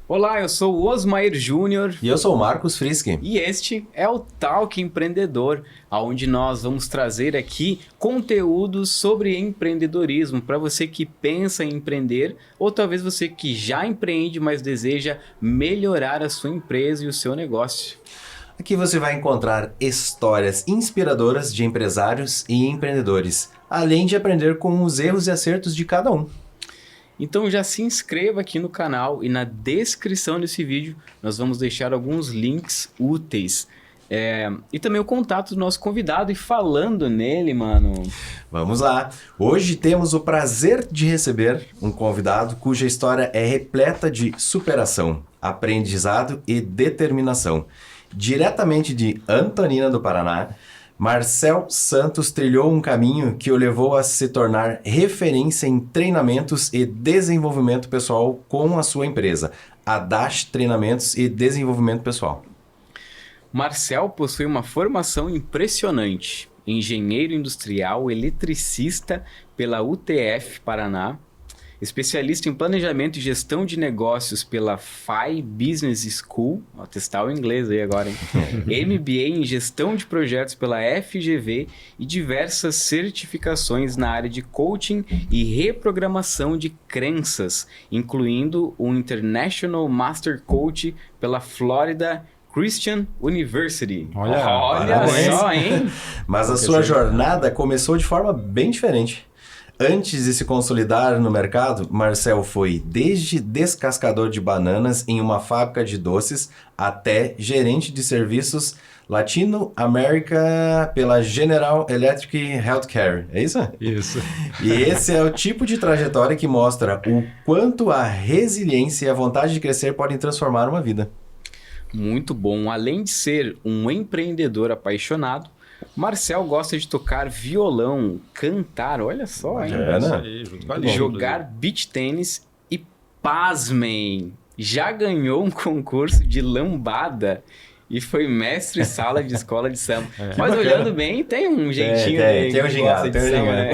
Olá, eu sou o Osmair Júnior. E eu sou o Marcos Friski. E este é o Talk Empreendedor, onde nós vamos trazer aqui conteúdos sobre empreendedorismo para você que pensa em empreender ou talvez você que já empreende, mas deseja melhorar a sua empresa e o seu negócio. Aqui você vai encontrar histórias inspiradoras de empresários e empreendedores, além de aprender com os erros e acertos de cada um. Então já se inscreva aqui no canal e na descrição desse vídeo nós vamos deixar alguns links úteis. E também o contato do nosso convidado. E falando nele, mano... Vamos lá! Hoje temos o prazer de receber um convidado cuja história é repleta de superação, aprendizado e determinação. Diretamente de Antonina do Paraná, Marcel Santos trilhou um caminho que o levou a se tornar referência em treinamentos e desenvolvimento pessoal com a sua empresa, a Dash Treinamentos e Desenvolvimento Pessoal. Marcel possui uma formação impressionante. Engenheiro industrial, eletricista pela UTF Paraná, especialista em planejamento e gestão de negócios pela FI Business School, vou testar o inglês aí agora, hein? MBA em gestão de projetos pela FGV e diversas certificações na área de coaching e reprogramação de crenças, incluindo o International Master Coach pela Florida Christian University. Olha só, hein? Mas a sua jornada começou de forma bem diferente. Antes de se consolidar no mercado, Marcel foi desde descascador de bananas em uma fábrica de doces até gerente de serviços Latino América pela General Electric Healthcare. É isso? Isso. E esse é o tipo de trajetória que mostra o quanto a resiliência e a vontade de crescer podem transformar uma vida. Muito bom. Além de ser um empreendedor apaixonado, Marcel gosta de tocar violão, cantar, olha só, hein? Jogar beach tênis e, pasmem, já ganhou um concurso de lambada e foi mestre sala de escola de samba. Mas olhando bem, tem um jeitinho tem um gingado, tem um gingado. Né?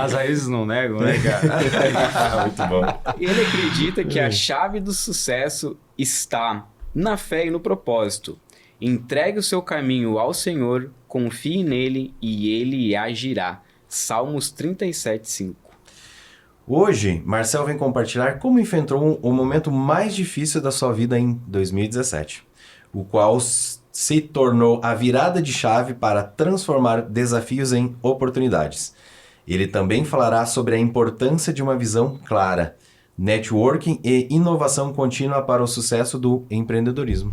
As raízes não negam, né, cara? Muito bom. Ele acredita que a chave do sucesso está na fé e no propósito. Entregue o seu caminho ao Senhor, confie nele e ele agirá. Salmos 37:5. Hoje, Marcel vem compartilhar como enfrentou o momento mais difícil da sua vida em 2017, o qual se tornou a virada de chave para transformar desafios em oportunidades. Ele também falará sobre a importância de uma visão clara, networking e inovação contínua para o sucesso do empreendedorismo.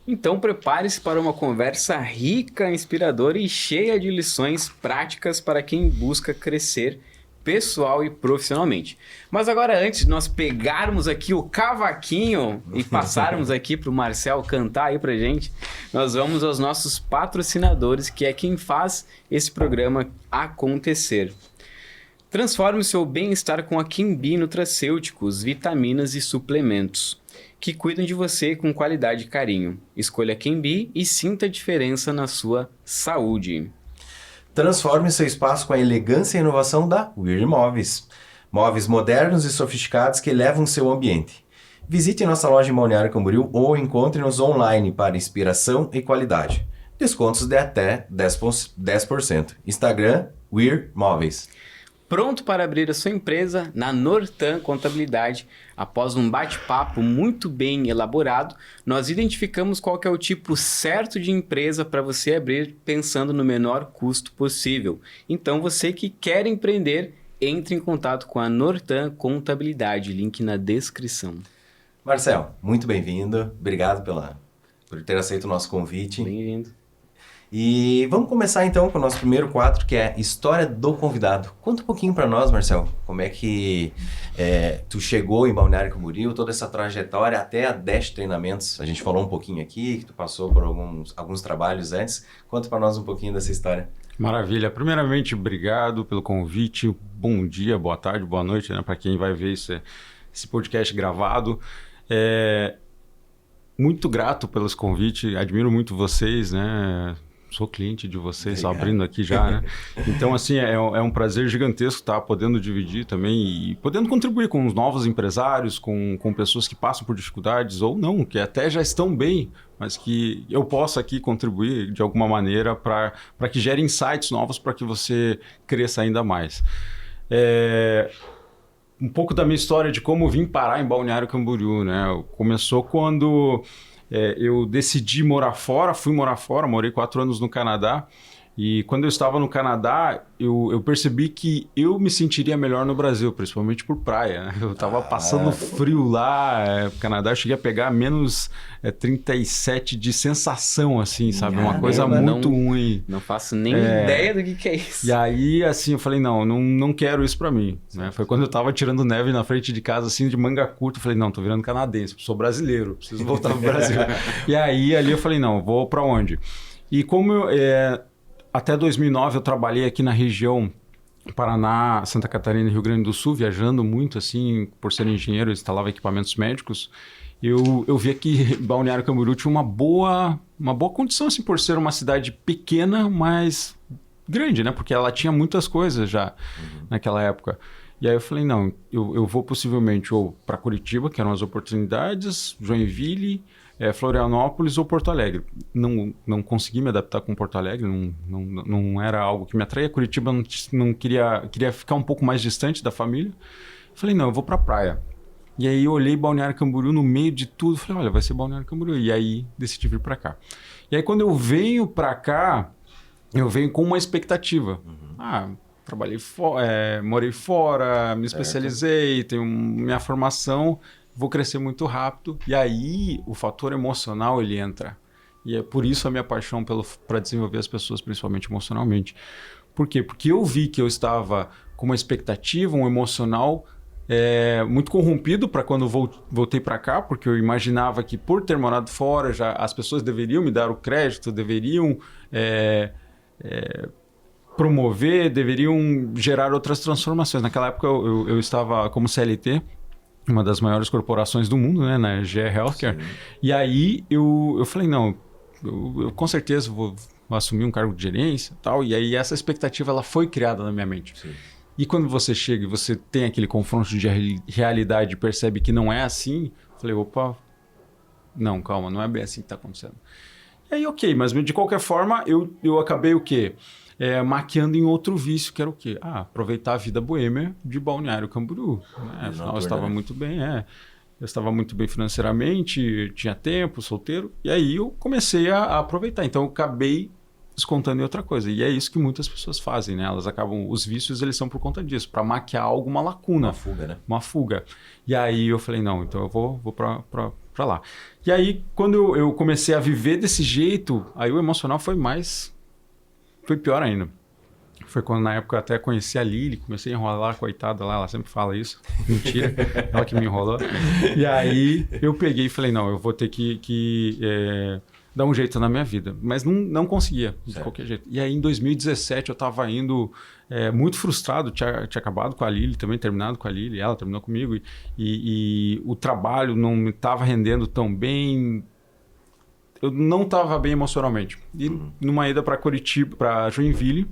Então prepare-se para uma conversa rica, inspiradora e cheia de lições práticas para quem busca crescer pessoal e profissionalmente. Mas agora, antes de nós pegarmos aqui o cavaquinho e passarmos aqui para o Marcel cantar aí pra gente, nós vamos aos nossos patrocinadores, que é quem faz esse programa acontecer. Transforme o seu bem-estar com a Quimbi Nutracêuticos, vitaminas e suplementos, que cuidam de você com qualidade e carinho. Escolha Quimbi e sinta a diferença na sua saúde. Transforme seu espaço com a elegância e inovação da Weir Móveis. Móveis modernos e sofisticados que elevam seu ambiente. Visite nossa loja em Balneário Camboriú ou encontre-nos online para inspiração e qualidade. Descontos de até 10%. Instagram, Weir Móveis. Pronto para abrir a sua empresa na Nortan Contabilidade? Após um bate-papo muito bem elaborado, nós identificamos qual que é o tipo certo de empresa para você abrir pensando no menor custo possível. Então, você que quer empreender, entre em contato com a Nortan Contabilidade, link na descrição. Marcel, muito bem-vindo. Obrigado por ter aceito o nosso convite. Bem-vindo. E vamos começar então com o nosso primeiro quadro, que é História do Convidado. Conta um pouquinho para nós, Marcel, como é que tu chegou em Balneário Camboriú, toda essa trajetória até a Dash Treinamentos. A gente falou um pouquinho aqui, que tu passou por alguns trabalhos antes. Conta para nós um pouquinho dessa história. Maravilha. Primeiramente, obrigado pelo convite. Bom dia, boa tarde, boa noite, né, para quem vai ver esse podcast gravado. Muito grato pelos convites, admiro muito vocês, né? sou cliente de vocês, Obrigado. abrindo aqui já, né? Então, assim, é um prazer gigantesco estar podendo dividir também e podendo contribuir com os novos empresários, com pessoas que passam por dificuldades ou não, que até já estão bem, mas que eu possa aqui contribuir de alguma maneira para que gere insights novos para que você cresça ainda mais. Um pouco da minha história de como vim parar em Balneário Camboriú, né? Começou quando eu decidi morar fora, fui morar fora, morei 4 anos no Canadá. E quando eu estava no Canadá, eu percebi que eu me sentiria melhor no Brasil, principalmente por praia, né? Eu estava passando frio lá, no Canadá eu cheguei a pegar menos 37 de sensação, assim, sabe? Uma coisa muito ruim. Não faço nem ideia do que é isso. E aí, assim, eu falei, não quero isso pra mim, né? Foi quando eu tava tirando neve na frente de casa, assim, de manga curta, eu falei, não, tô virando canadense, sou brasileiro, preciso voltar pro Brasil. E aí, ali eu falei, não, vou pra onde? E como até 2009 eu trabalhei aqui na região Paraná, Santa Catarina e Rio Grande do Sul, viajando muito, assim, por ser engenheiro, eu instalava equipamentos médicos. Eu via que Balneário Camboriú tinha uma boa condição, assim, por ser uma cidade pequena, mas grande, né? Porque ela tinha muitas coisas já naquela época. E aí eu falei, não, eu vou possivelmente ou para Curitiba, que eram as oportunidades, Joinville, Florianópolis ou Porto Alegre. Não consegui me adaptar com Porto Alegre, não era algo que me atraía. Curitiba não queria ficar um pouco mais distante da família. Falei, não, eu vou para a praia. E aí eu olhei Balneário Camboriú no meio de tudo, falei, olha, vai ser Balneário Camboriú. E aí decidi vir para cá. E aí quando eu venho para cá, eu venho com uma expectativa. Trabalhei morei fora, me especializei, tenho minha formação, vou crescer muito rápido. E aí o fator emocional ele entra. E é por isso a minha paixão para desenvolver as pessoas, principalmente emocionalmente. Por quê? Porque eu vi que eu estava com uma expectativa, um emocional muito corrompido para quando voltei para cá, porque eu imaginava que por ter morado fora, já as pessoas deveriam me dar o crédito, deveriam promover, deveriam gerar outras transformações. Naquela época eu estava como CLT, uma das maiores corporações do mundo, né, na GE Healthcare. Sim. E aí eu falei, não, eu com certeza vou assumir um cargo de gerência e tal. E aí essa expectativa ela foi criada na minha mente. Sim. E quando você chega e você tem aquele confronto de realidade e percebe que não é assim, eu falei, opa, não, calma, não é bem assim que está acontecendo. E aí, ok, mas de qualquer forma, eu acabei o quê? Maquiando em outro vício, que era o quê? Aproveitar a vida boêmia de Balneário Camboriú. Afinal, eu estava muito bem, eu estava muito bem financeiramente, tinha tempo, solteiro, e aí eu comecei a aproveitar. Então, eu acabei descontando em outra coisa. E é isso que muitas pessoas fazem, né? Elas acabam... Os vícios, eles são por conta disso, para maquiar alguma lacuna. Uma fuga, né? Uma fuga. E aí eu falei, não, então eu vou para lá. E aí, quando eu comecei a viver desse jeito, aí o emocional foi pior ainda. Foi quando, na época, eu até conheci a Lili, comecei a enrolar, coitada lá, ela sempre fala isso. Mentira, ela que me enrolou. E aí, eu peguei e falei, não, eu vou ter que dar um jeito na minha vida. Mas não conseguia, de qualquer jeito. E aí, em 2017, eu estava indo muito frustrado, tinha acabado com a Lili, também terminado com a Lili, ela terminou comigo, e o trabalho não me estava rendendo tão bem... Eu não estava bem emocionalmente. E numa ida para Curitiba, para Joinville,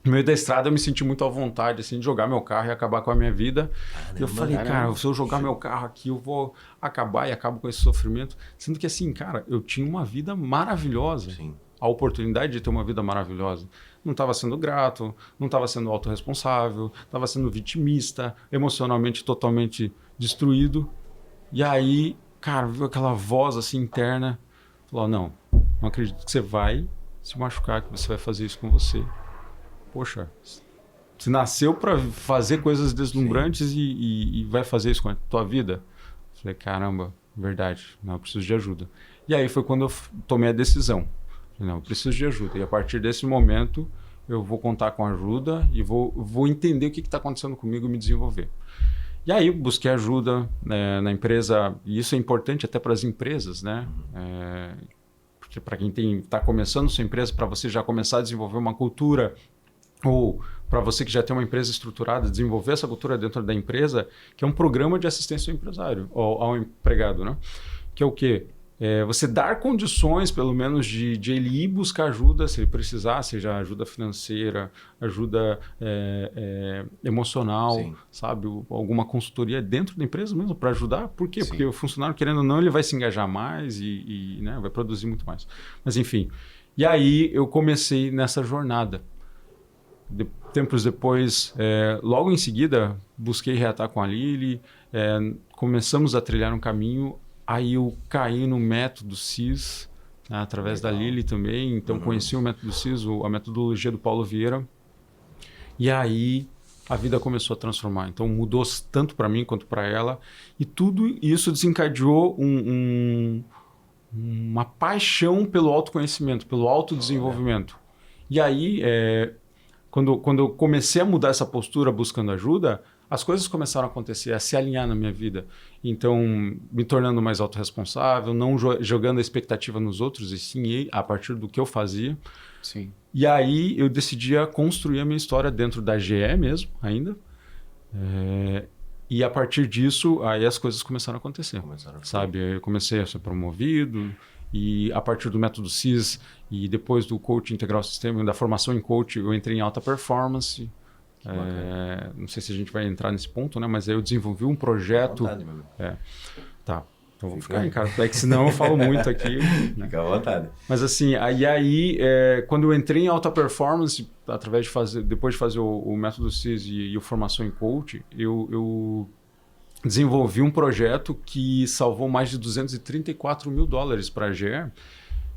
no meio da estrada eu me senti muito à vontade assim, de jogar meu carro e acabar com a minha vida. E eu falei, cara, se eu jogar meu carro aqui, eu vou acabar e acabo com esse sofrimento. Sendo que assim, cara, eu tinha uma vida maravilhosa. Sim. A oportunidade de ter uma vida maravilhosa. Não estava sendo grato, não estava sendo autorresponsável, estava sendo vitimista, emocionalmente totalmente destruído. E aí, cara, viu aquela voz assim interna. Falou, não acredito que você vai se machucar, que você vai fazer isso com você. Poxa, você nasceu para fazer coisas deslumbrantes e vai fazer isso com a tua vida? Falei, caramba, verdade, não, eu preciso de ajuda. E aí foi quando eu tomei a decisão. Falei, não, eu preciso de ajuda. E a partir desse momento, eu vou contar com ajuda e vou entender o que está acontecendo comigo e me desenvolver. E aí busquei ajuda na empresa, e isso é importante até para as empresas, né? Porque para quem está começando sua empresa, para você já começar a desenvolver uma cultura, ou para você que já tem uma empresa estruturada, desenvolver essa cultura dentro da empresa, que é um programa de assistência ao empresário, ao empregado, né? Que é o quê? você dar condições, pelo menos, de ele ir buscar ajuda, se ele precisar, seja ajuda financeira, ajuda emocional, Sim. sabe? Alguma consultoria dentro da empresa mesmo para ajudar. Por quê? Sim. Porque o funcionário, querendo ou não, ele vai se engajar mais e né, vai produzir muito mais. Mas, enfim. E aí eu comecei nessa jornada. Tempos depois, logo em seguida, busquei reatar com a Lili, começamos a trilhar um caminho. Aí eu caí no método CIS, né, através da Lili também. Então conheci o método CIS, a metodologia do Paulo Vieira. E aí a vida começou a transformar. Então mudou tanto para mim quanto para ela. E tudo isso desencadeou uma paixão pelo autoconhecimento, pelo autodesenvolvimento. E aí, quando eu comecei a mudar essa postura buscando ajuda, as coisas começaram a acontecer, a se alinhar na minha vida. Então, me tornando mais autorresponsável, não jogando a expectativa nos outros, e sim a partir do que eu fazia. Sim. E aí eu decidi construir a minha história dentro da GE mesmo, ainda. E a partir disso, aí as coisas começaram a acontecer. Sabe? Eu comecei a ser promovido, e a partir do método CIS e depois do coach integral sistema, da formação em coach, eu entrei em alta performance. Não sei se a gente vai entrar nesse ponto, né? Mas aí eu desenvolvi um projeto. Fica à vontade, meu amigo. Tá. Então vou ficar em cara, porque senão eu falo muito aqui. Né? Fica à vontade. Mas assim, quando eu entrei em alta performance, através depois de fazer o método CIS e o formação em coach, eu desenvolvi um projeto que salvou mais de $234 mil para a GE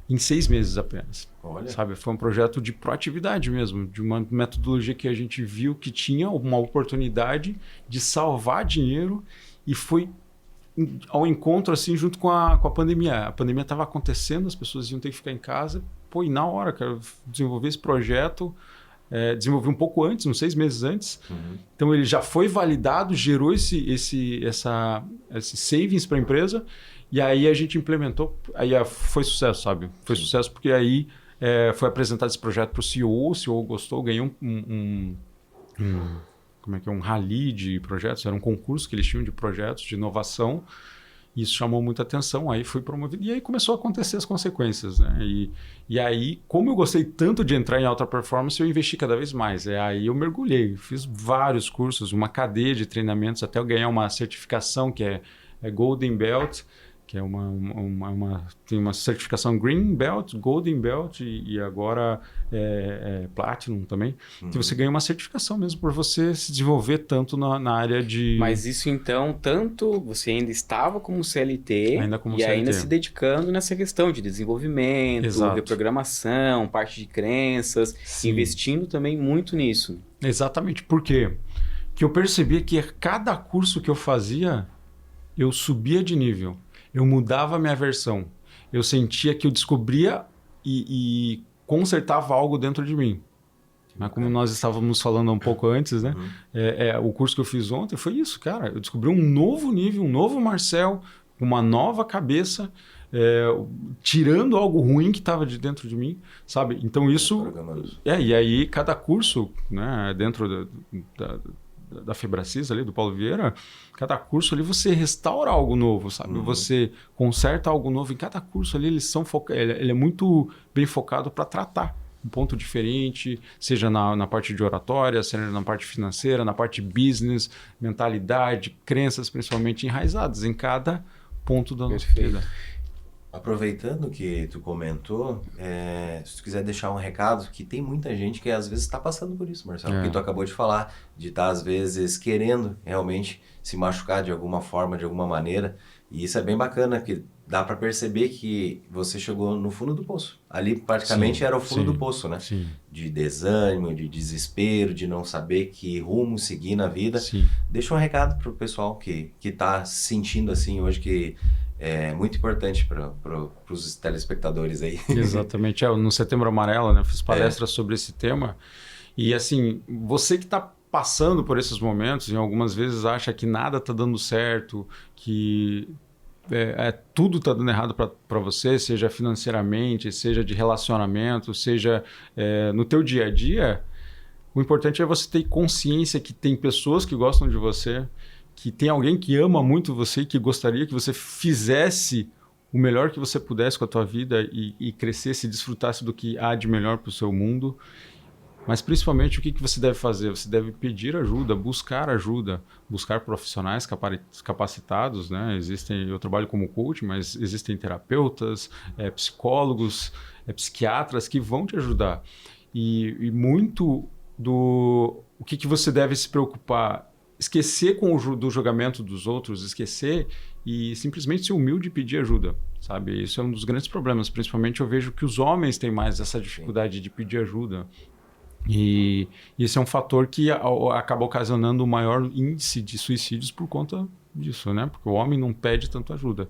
em 6 meses apenas. Olha. Sabe? Foi um projeto de proatividade mesmo, de uma metodologia que a gente viu que tinha uma oportunidade de salvar dinheiro e foi ao encontro assim junto com a pandemia. A pandemia estava acontecendo, as pessoas iam ter que ficar em casa. E na hora, cara, desenvolver esse projeto, desenvolvi um pouco antes, uns 6 meses antes. Então ele já foi validado, gerou esse savings para a empresa. E aí a gente implementou, aí foi sucesso, sabe? Foi sucesso porque aí foi apresentado esse projeto para o CEO gostou, ganhou um rally de projetos, era um concurso que eles tinham de projetos de inovação. Isso chamou muita atenção, aí fui promovido. E aí começou a acontecer as consequências, né? E aí, como eu gostei tanto de entrar em alta performance, eu investi cada vez mais. Aí eu mergulhei, fiz vários cursos, uma cadeia de treinamentos, até eu ganhar uma certificação que é Golden Belt, que é tem uma certificação Green Belt, Golden Belt e agora Platinum também. Que você ganha uma certificação mesmo por você se desenvolver tanto na área de... Mas isso então, tanto você ainda estava como CLT ainda se dedicando nessa questão de desenvolvimento, Exato. reprogramação, parte de crenças, Sim. investindo também muito nisso. Exatamente. Por quê? Que eu percebia que cada curso que eu fazia, eu subia de nível. Eu mudava a minha versão. Eu sentia que eu descobria e consertava algo dentro de mim. Mas como nós estávamos falando um pouco antes, né? O curso que eu fiz ontem foi isso, cara. Eu descobri um novo nível, um novo Marcel, uma nova cabeça, tirando algo ruim que estava de dentro de mim, sabe? Então isso... E aí cada curso, né, dentro da Febracis ali, do Paulo Vieira, cada curso ali você restaura algo novo, sabe? Você conserta algo novo. Em cada curso ali ele é muito bem focado para tratar um ponto diferente, seja na parte de oratória, seja na parte financeira, na parte business, mentalidade, crenças principalmente enraizadas em cada ponto da nossa vida. Aproveitando que tu comentou, se tu quiser deixar um recado, que tem muita gente que às vezes está passando por isso, Marcelo, porque tu acabou de falar, de estar às vezes querendo realmente se machucar de alguma forma, de alguma maneira, e isso é bem bacana, que dá para perceber que você chegou no fundo do poço. Ali praticamente era o fundo do poço, né? Sim. De desânimo, de desespero, de não saber que rumo seguir na vida. Sim. Deixa um recado pro pessoal que está se sentindo assim hoje, que é muito importante para os telespectadores aí. Exatamente. No Setembro Amarelo, né, eu fiz palestras sobre esse tema. E assim, você que está passando por esses momentos, e algumas vezes acha que nada está dando certo, que tudo está dando errado para você, seja financeiramente, seja de relacionamento, seja no teu dia a dia, o importante é você ter consciência que tem pessoas que gostam de você, que tem alguém que ama muito você e que gostaria que você fizesse o melhor que você pudesse com a tua vida e crescesse, desfrutasse do que há de melhor para o seu mundo. Mas principalmente o que você deve fazer? Você deve pedir ajuda, buscar profissionais capacitados, né? Eu trabalho como coach, mas existem terapeutas, psicólogos, psiquiatras que vão te ajudar. E muito o que você deve se preocupar, esquecer do julgamento dos outros, esquecer e simplesmente ser humilde e pedir ajuda, sabe? Isso é um dos grandes problemas. Principalmente eu vejo que os homens têm mais essa dificuldade de pedir ajuda. E esse é um fator que acaba ocasionando o maior índice de suicídios por conta disso, né? Porque o homem não pede tanto ajuda.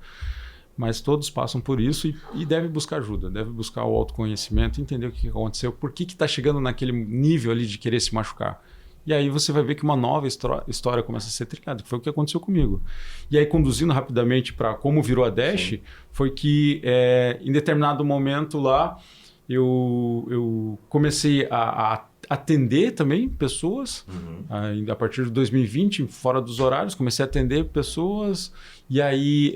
Mas todos passam por isso e deve buscar ajuda, deve buscar o autoconhecimento, entender o que aconteceu, por que está chegando naquele nível ali de querer se machucar. E aí você vai ver que uma nova história começa a ser trilhada, que foi o que aconteceu comigo. E aí, conduzindo rapidamente para como virou a Dash, foi que em determinado momento lá, eu comecei a atender também pessoas. A partir de 2020, fora dos horários, comecei a atender pessoas e aí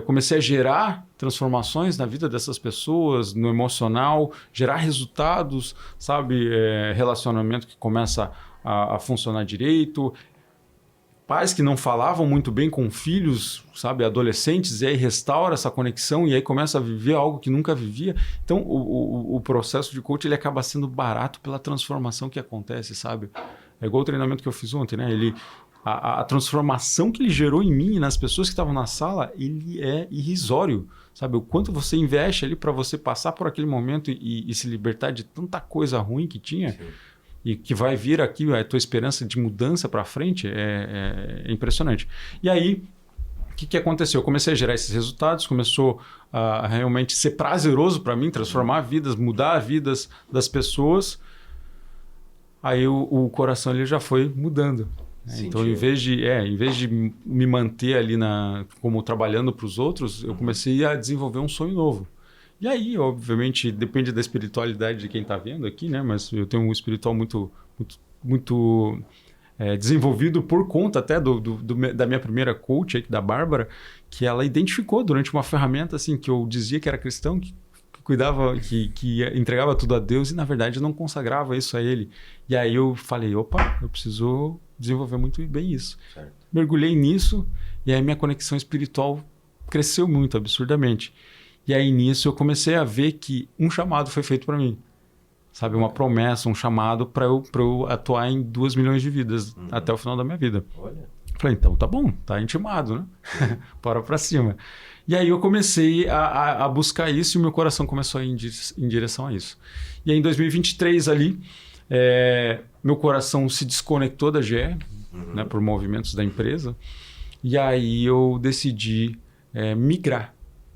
comecei a gerar transformações na vida dessas pessoas, no emocional, gerar resultados, sabe? Relacionamento que começa a funcionar direito. Pais que não falavam muito bem com filhos, sabe, adolescentes, e aí restaura essa conexão e aí começa a viver algo que nunca vivia. Então, o processo de coach ele acaba sendo barato pela transformação que acontece, sabe? É igual o treinamento que eu fiz ontem, né? A transformação que ele gerou em mim e nas pessoas que estavam na sala, ele é irrisório, sabe? O quanto você investe ali para você passar por aquele momento e se libertar de tanta coisa ruim que tinha. Sim. E que vai vir aqui, a tua esperança de mudança para frente é impressionante. E aí, o que aconteceu? Eu comecei a gerar esses resultados, começou a realmente ser prazeroso para mim, transformar vidas, mudar vidas das pessoas. Aí o coração ele já foi mudando. Então, em vez de me manter ali como trabalhando para os outros, eu comecei a desenvolver um sonho novo. E aí, obviamente, depende da espiritualidade de quem está vendo aqui, né? Mas eu tenho um espiritual muito desenvolvido por conta até da minha primeira coach, da Bárbara, que ela identificou durante uma ferramenta assim, que eu dizia que era cristão, que cuidava, que entregava tudo a Deus e, na verdade, não consagrava isso a Ele. E aí eu falei, opa, eu preciso desenvolver muito bem isso. Certo. Mergulhei nisso e aí minha conexão espiritual cresceu muito, absurdamente. E aí, nisso, eu comecei a ver que um chamado foi feito para mim. Sabe? Uma promessa, um chamado para eu atuar em 2 milhões de vidas até o final da minha vida. Olha. Falei, então tá bom, tá intimado, né? Bora para cima. E aí eu comecei a buscar isso e o meu coração começou a ir em direção a isso. E aí, em 2023, ali, meu coração se desconectou da GE, né, por movimentos da empresa. E aí eu decidi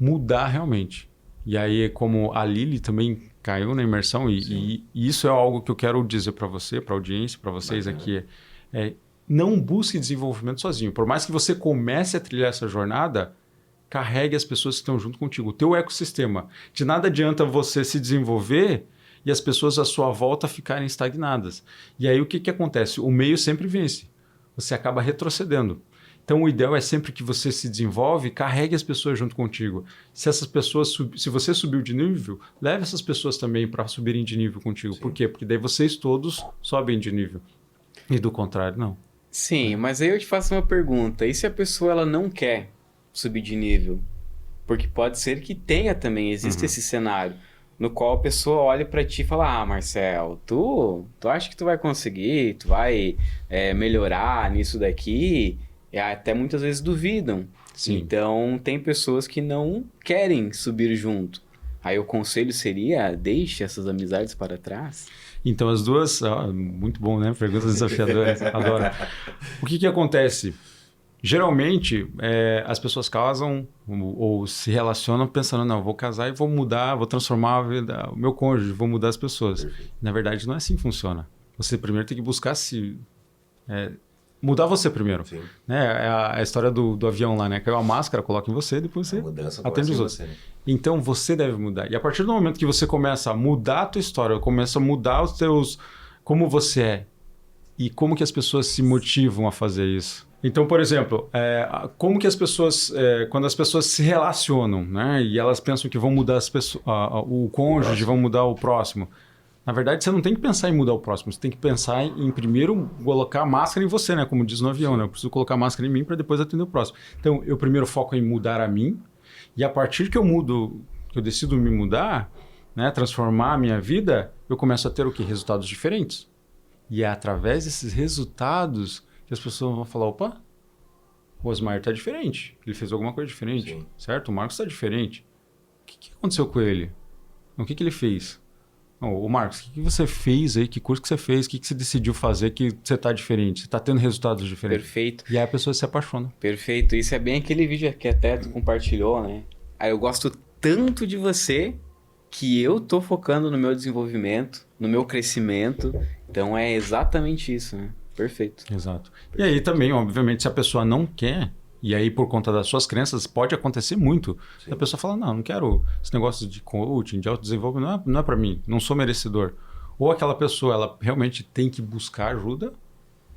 mudar realmente. E aí, como a Lili também caiu na imersão, e isso é algo que eu quero dizer para você, para a audiência, para vocês aqui, não busque desenvolvimento sozinho. Por mais que você comece a trilhar essa jornada, carregue as pessoas que estão junto contigo, o teu ecossistema. De nada adianta você se desenvolver e as pessoas à sua volta ficarem estagnadas. E aí o que acontece? O meio sempre vence. Você acaba retrocedendo. Então, o ideal é sempre que você se desenvolve, carregue as pessoas junto contigo. Se essas pessoas, se você subiu de nível, leve essas pessoas também para subirem de nível contigo. Sim. Por quê? Porque daí vocês todos sobem de nível. E do contrário, não. Sim, mas aí eu te faço uma pergunta. E se a pessoa ela não quer subir de nível? Porque pode ser que tenha também, existe esse cenário, no qual a pessoa olha para ti e fala, Marcel, tu acha que tu vai conseguir, tu vai melhorar nisso daqui... até muitas vezes duvidam. Sim. Então, tem pessoas que não querem subir junto. Aí o conselho seria, deixe essas amizades para trás? Então, as duas... muito bom, né? Perguntas desafiadoras. Adoro. O que acontece? Geralmente, as pessoas casam ou se relacionam pensando, não, vou casar e vou mudar, vou transformar a vida, o meu cônjuge, vou mudar as pessoas. Perfeito. Na verdade, não é assim que funciona. Você primeiro tem que buscar mudar você primeiro. Sim. Né? É a história do avião lá, né? Caiu a máscara, coloca em você, depois você atende os outros. Você, né? Então, você deve mudar. E a partir do momento que você começa a mudar a tua história, começa a mudar como você é e como que as pessoas se motivam a fazer isso. Então, por exemplo, como que as pessoas, quando as pessoas se relacionam, né, e elas pensam que vão mudar as pessoas, o cônjuge, vão mudar o próximo. Na verdade, você não tem que pensar em mudar o próximo, você tem que pensar em primeiro colocar a máscara em você, né, como diz no avião, né, eu preciso colocar a máscara em mim para depois atender o próximo. Então, eu primeiro foco em mudar a mim, e a partir que eu decido me mudar, né, transformar a minha vida, eu começo a ter o quê? Resultados diferentes. E é através desses resultados que as pessoas vão falar, opa, o Osmar está diferente, ele fez alguma coisa diferente, Sim. certo? O Marcos está diferente. O que aconteceu com ele? O que ele fez? Ô, Marcos, o que você fez aí? Que curso que você fez? O que você decidiu fazer que você está diferente? Você está tendo resultados diferentes. Perfeito. E aí a pessoa se apaixona. Perfeito. Isso é bem aquele vídeo que até tu compartilhou, né? Aí eu gosto tanto de você que eu tô focando no meu desenvolvimento, no meu crescimento. Então é exatamente isso, né? Perfeito. Exato. E aí também, obviamente, se a pessoa não quer, e aí por conta das suas crenças, pode acontecer muito. Sim. A pessoa fala, não quero esse negócio de coaching, de autodesenvolvimento, não é para mim, não sou merecedor. Ou aquela pessoa, ela realmente tem que buscar ajuda,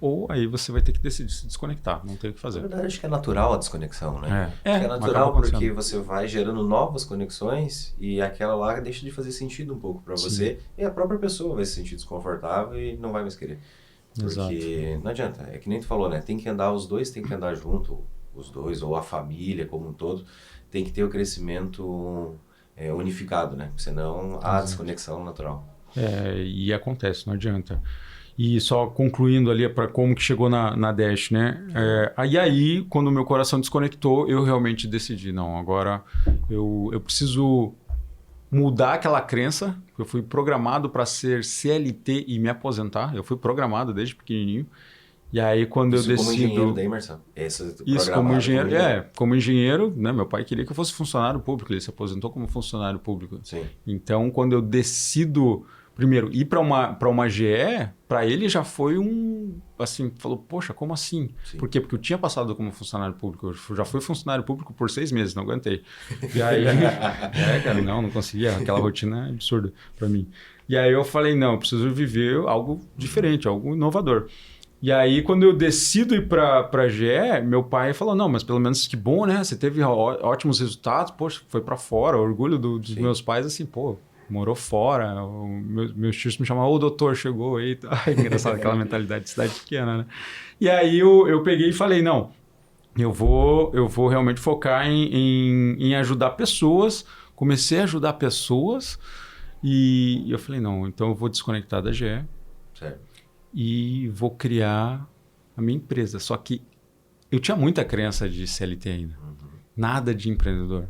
ou aí você vai ter que decidir se desconectar, não tem o que Na fazer. verdade, acho que é natural a desconexão, né? É, Acho que é natural acaba porque acontecendo. você vai gerando novas conexões e aquela lá deixa de fazer sentido um pouco para Sim. você e a própria pessoa vai se sentir desconfortável e não vai mais querer. Exato. Porque não adianta, é que nem tu falou, né? Tem que andar os dois, tem que andar junto, os dois, ou a família como um todo, tem que ter o crescimento unificado, né? Senão há desconexão natural. E acontece, não adianta. E só concluindo ali para como que chegou na Dash, né? Aí, quando o meu coração desconectou, eu realmente decidi, não, agora eu preciso mudar aquela crença. Eu fui programado para ser CLT e me aposentar. Eu fui programado desde pequenininho. E aí, quando Isso eu como decido... engenheiro da Imersão. Isso, como engenheiro. Como engenheiro, né? Meu pai queria que eu fosse funcionário público. Ele se aposentou como funcionário público. Sim. Então, quando eu decido, primeiro, ir para uma GE, para ele já foi assim, falou, poxa, como assim? Sim. Por quê? Porque eu tinha passado como funcionário público. Eu já fui funcionário público por 6 meses, não aguentei. E aí, cara, não conseguia. Aquela rotina é absurda para mim. E aí eu falei, não, eu preciso viver algo diferente, algo inovador. E aí, quando eu decido ir para a GE, meu pai falou, não, mas pelo menos que bom, né? Você teve ótimos resultados, poxa, foi para fora. O orgulho dos meus pais, assim, pô, morou fora. Meus tios me chamavam, ô, doutor, chegou aí. Engraçado, aquela mentalidade de cidade pequena, né? E aí eu peguei e falei, não, eu vou realmente focar em ajudar pessoas. Comecei a ajudar pessoas e eu falei, não, então eu vou desconectar da GE. Certo. E vou criar a minha empresa. Só que eu tinha muita crença de CLT ainda. Nada de empreendedor.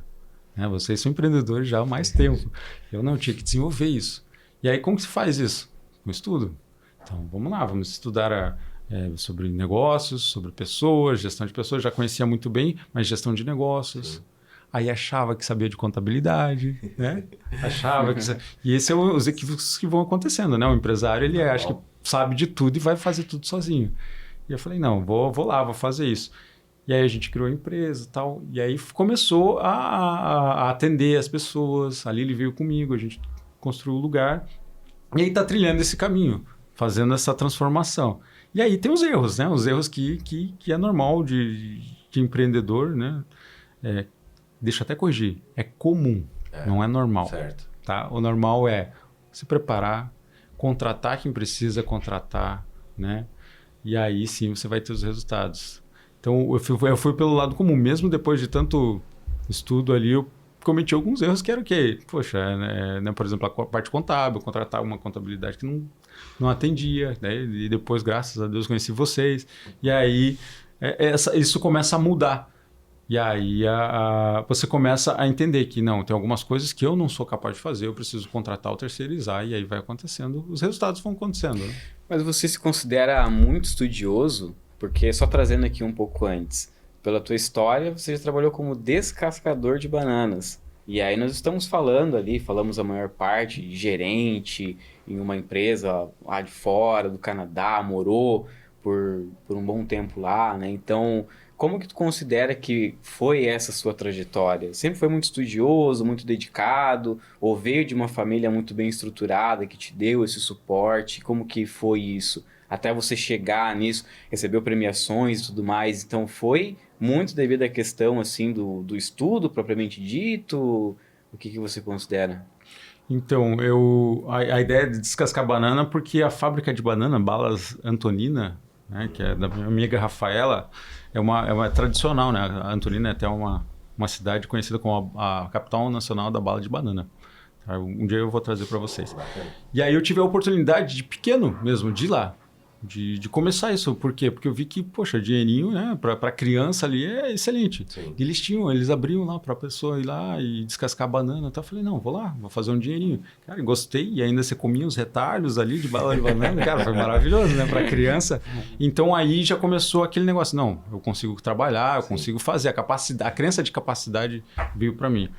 Né? Vocês são empreendedores já há mais tempo. Eu não, tinha que desenvolver isso. E aí, como que se faz isso? Com estudo. Então, vamos lá, vamos estudar sobre negócios, sobre pessoas, gestão de pessoas. Já conhecia muito bem, mas gestão de negócios. Sim. Aí achava que sabia de contabilidade, né? Achava que... E esses são os equívocos que vão acontecendo, né? O empresário, ele acha que sabe de tudo e vai fazer tudo sozinho. E eu falei, não, vou lá, vou fazer isso. E aí a gente criou a empresa e tal. E aí começou a atender as pessoas. A Lili veio comigo, a gente construiu o lugar. E aí tá trilhando esse caminho, fazendo essa transformação. E aí tem os erros, né? Os erros que é normal de empreendedor, né? Deixa eu até corrigir. É comum, não é normal. Certo. Tá? O normal é se preparar, contratar quem precisa contratar, né? E aí sim você vai ter os resultados. Então eu fui pelo lado comum. Mesmo depois de tanto estudo ali, eu cometi alguns erros que era o quê? Poxa, né? Por exemplo, a parte contábil, contratar uma contabilidade que não atendia, né? E depois, graças a Deus, conheci vocês. E aí isso começa a mudar. E aí você começa a entender que não, tem algumas coisas que eu não sou capaz de fazer, eu preciso contratar ou terceirizar, e aí vai acontecendo, os resultados vão acontecendo. Né? Mas você se considera muito estudioso? Porque só trazendo aqui um pouco antes, pela tua história, você já trabalhou como descascador de bananas. E aí nós estamos falamos a maior parte de gerente em uma empresa lá de fora, do Canadá, morou por um bom tempo lá, né? Então... Como que tu considera que foi essa sua trajetória? Sempre foi muito estudioso, muito dedicado? Ou veio de uma família muito bem estruturada que te deu esse suporte? Como que foi isso? até você chegar nisso, recebeu premiações e tudo mais. Então foi muito devido à questão assim do estudo propriamente dito. O que você considera? Então, a ideia de descascar banana, porque a fábrica de banana, Balas Antonina, né, que é da minha amiga Rafaela, é uma tradicional, né? A Antonina é até uma cidade conhecida como a capital nacional da bala de banana. Tá? Um dia eu vou trazer para vocês. E aí eu tive a oportunidade de pequeno mesmo, de ir lá. De começar isso. Por quê? Porque eu vi que, poxa, dinheirinho, né, para criança ali é excelente. Sim. Eles abriam lá para a pessoa ir lá e descascar a banana. Então eu falei, não, vou lá, vou fazer um dinheirinho. Cara, gostei. E ainda você comia os retalhos ali de bala de banana. Cara, foi maravilhoso, né, para criança. Então aí já começou aquele negócio. Não, eu consigo trabalhar, eu consigo fazer. A crença de capacidade veio para mim.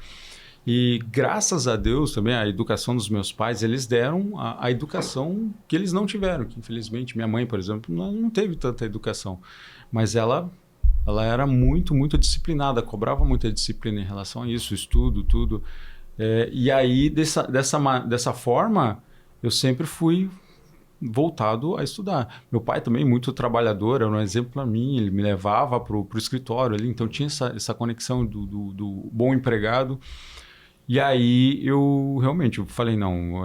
E graças a Deus também, a educação dos meus pais, eles deram a educação que eles não tiveram. Que infelizmente, minha mãe, por exemplo, não teve tanta educação. Mas ela era muito, muito disciplinada, cobrava muita disciplina em relação a isso, estudo, tudo. E aí, dessa forma, eu sempre fui voltado a estudar. Meu pai também, muito trabalhador, era um exemplo para mim, ele me levava para o escritório ali, então tinha essa conexão do bom empregado. E aí eu falei, não,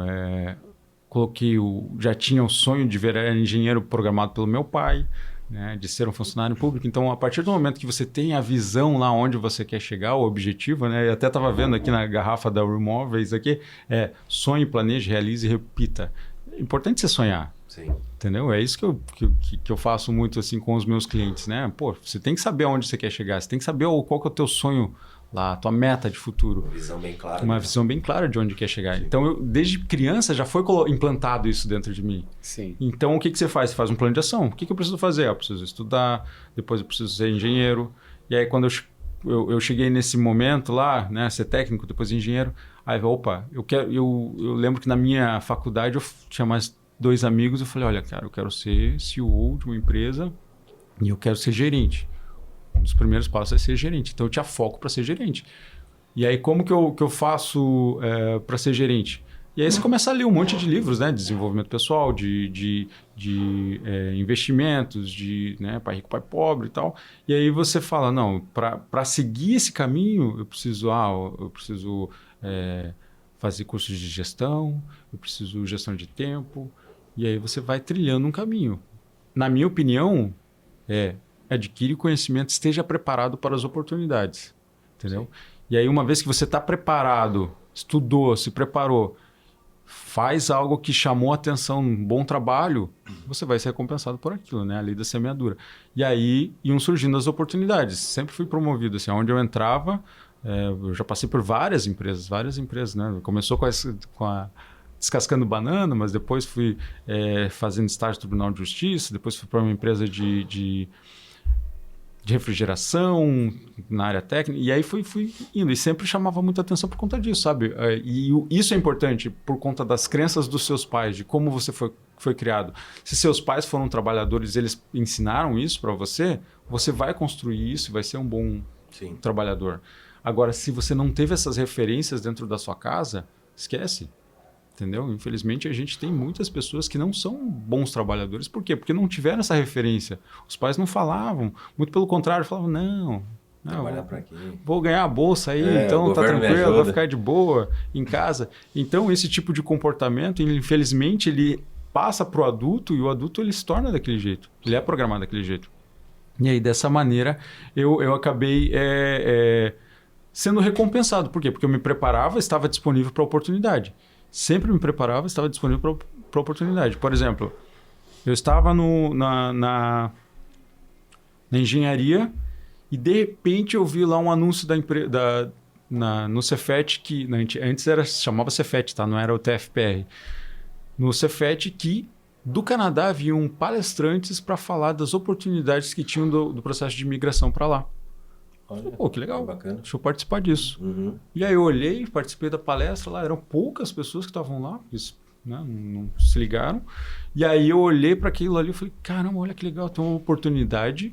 já tinha o sonho de virar engenheiro programado pelo meu pai, né, de ser um funcionário público. Então, a partir do momento que você tem a visão lá onde você quer chegar, o objetivo, né, eu até estava vendo aqui na garrafa da Remóveis aqui, sonhe, planeje, realize e repita. É importante você sonhar. Sim. Entendeu? É isso que eu faço muito assim com os meus clientes, né? Pô, você tem que saber aonde você quer chegar, você tem que saber qual que é o teu sonho lá, a tua meta de futuro. Uma visão bem clara. Uma visão bem clara de onde quer chegar. Sim. Então, desde criança, já foi implantado isso dentro de mim. Sim. Então, o que você faz? Você faz um plano de ação. O que eu preciso fazer? Eu preciso estudar, depois eu preciso ser engenheiro. E aí, quando eu cheguei nesse momento lá, né, ser técnico, depois engenheiro, aí, opa, eu lembro que na minha faculdade eu tinha mais 2 amigos, eu falei, olha, cara, eu quero ser CEO de uma empresa e eu quero ser gerente. Um dos primeiros passos é ser gerente. Então, eu tinha foco para ser gerente. E aí, como que eu faço para ser gerente? E aí, você começa a ler um monte de livros, né? De desenvolvimento pessoal, de investimentos, né? Pai rico, pai pobre e tal. E aí, você fala, não, para seguir esse caminho, eu preciso fazer cursos de gestão, eu preciso gestão de tempo. E aí, você vai trilhando um caminho. Na minha opinião, adquire conhecimento, esteja preparado para as oportunidades, entendeu? Sim. E aí, uma vez que você está preparado, estudou, se preparou, faz algo que chamou a atenção, um bom trabalho, você vai ser recompensado por aquilo, né? A lei da semeadura. E aí, iam surgindo as oportunidades. Sempre fui promovido, assim, onde eu entrava, eu já passei por várias empresas, né? Começou com a descascando banana, mas depois fui fazendo estágio no Tribunal de Justiça, depois fui para uma empresa de refrigeração na área técnica, e aí fui indo, e sempre chamava muita atenção por conta disso, sabe? E isso é importante por conta das crenças dos seus pais, de como você foi criado. Se seus pais foram trabalhadores, eles ensinaram isso para você, você vai construir isso e vai ser um bom trabalhador. Agora, se você não teve essas referências dentro da sua casa, esquece. Entendeu? Infelizmente, a gente tem muitas pessoas que não são bons trabalhadores. Por quê? Porque não tiveram essa referência. Os pais não falavam. Muito pelo contrário, falavam, não vou ganhar a bolsa aí, então tá tranquilo, vou ficar de boa em casa. Então, esse tipo de comportamento, infelizmente, ele passa para o adulto e o adulto ele se torna daquele jeito. Ele é programado daquele jeito. E aí, dessa maneira, eu acabei sendo recompensado. Por quê? Porque eu me preparava, estava disponível para a oportunidade. Sempre me preparava, estava disponível para a oportunidade. Por exemplo, eu estava na engenharia e, de repente, eu vi lá um anúncio no Cefet, que antes chamava Cefet, tá? Não era o TFPR. No Cefet, que do Canadá haviam palestrantes para falar das oportunidades que tinham do processo de imigração para lá. Olha, pô, que legal, bacana. Deixa eu participar disso. Uhum. E aí eu olhei, participei da palestra lá, eram poucas pessoas que estavam lá, eles, né, não se ligaram. E aí eu olhei para aquilo ali e falei, caramba, olha que legal, tem uma oportunidade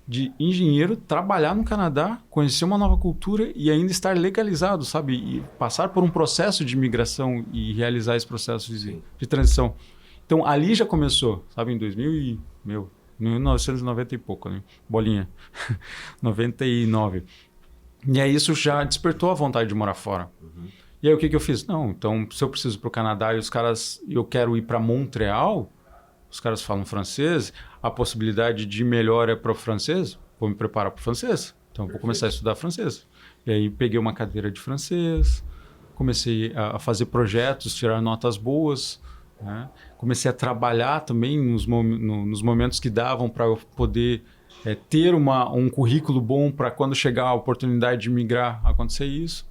de engenheiro trabalhar no Canadá, conhecer uma nova cultura e ainda estar legalizado, sabe? E passar por um processo de imigração e realizar esse processo de transição. Então, ali já começou, sabe, em 1990 e pouco, né? Bolinha, 99. E aí isso já despertou a vontade de morar fora. E aí o que eu fiz? Não, então se eu preciso para o Canadá e eu quero ir para Montreal, os caras falam francês, a possibilidade de melhor é para o francês, vou me preparar para o francês. Então vou começar a estudar francês. E aí peguei uma cadeira de francês, comecei a fazer projetos, tirar notas boas, né? Comecei a trabalhar também nos momentos que davam para eu poder ter um currículo bom para quando chegar a oportunidade de migrar acontecer isso.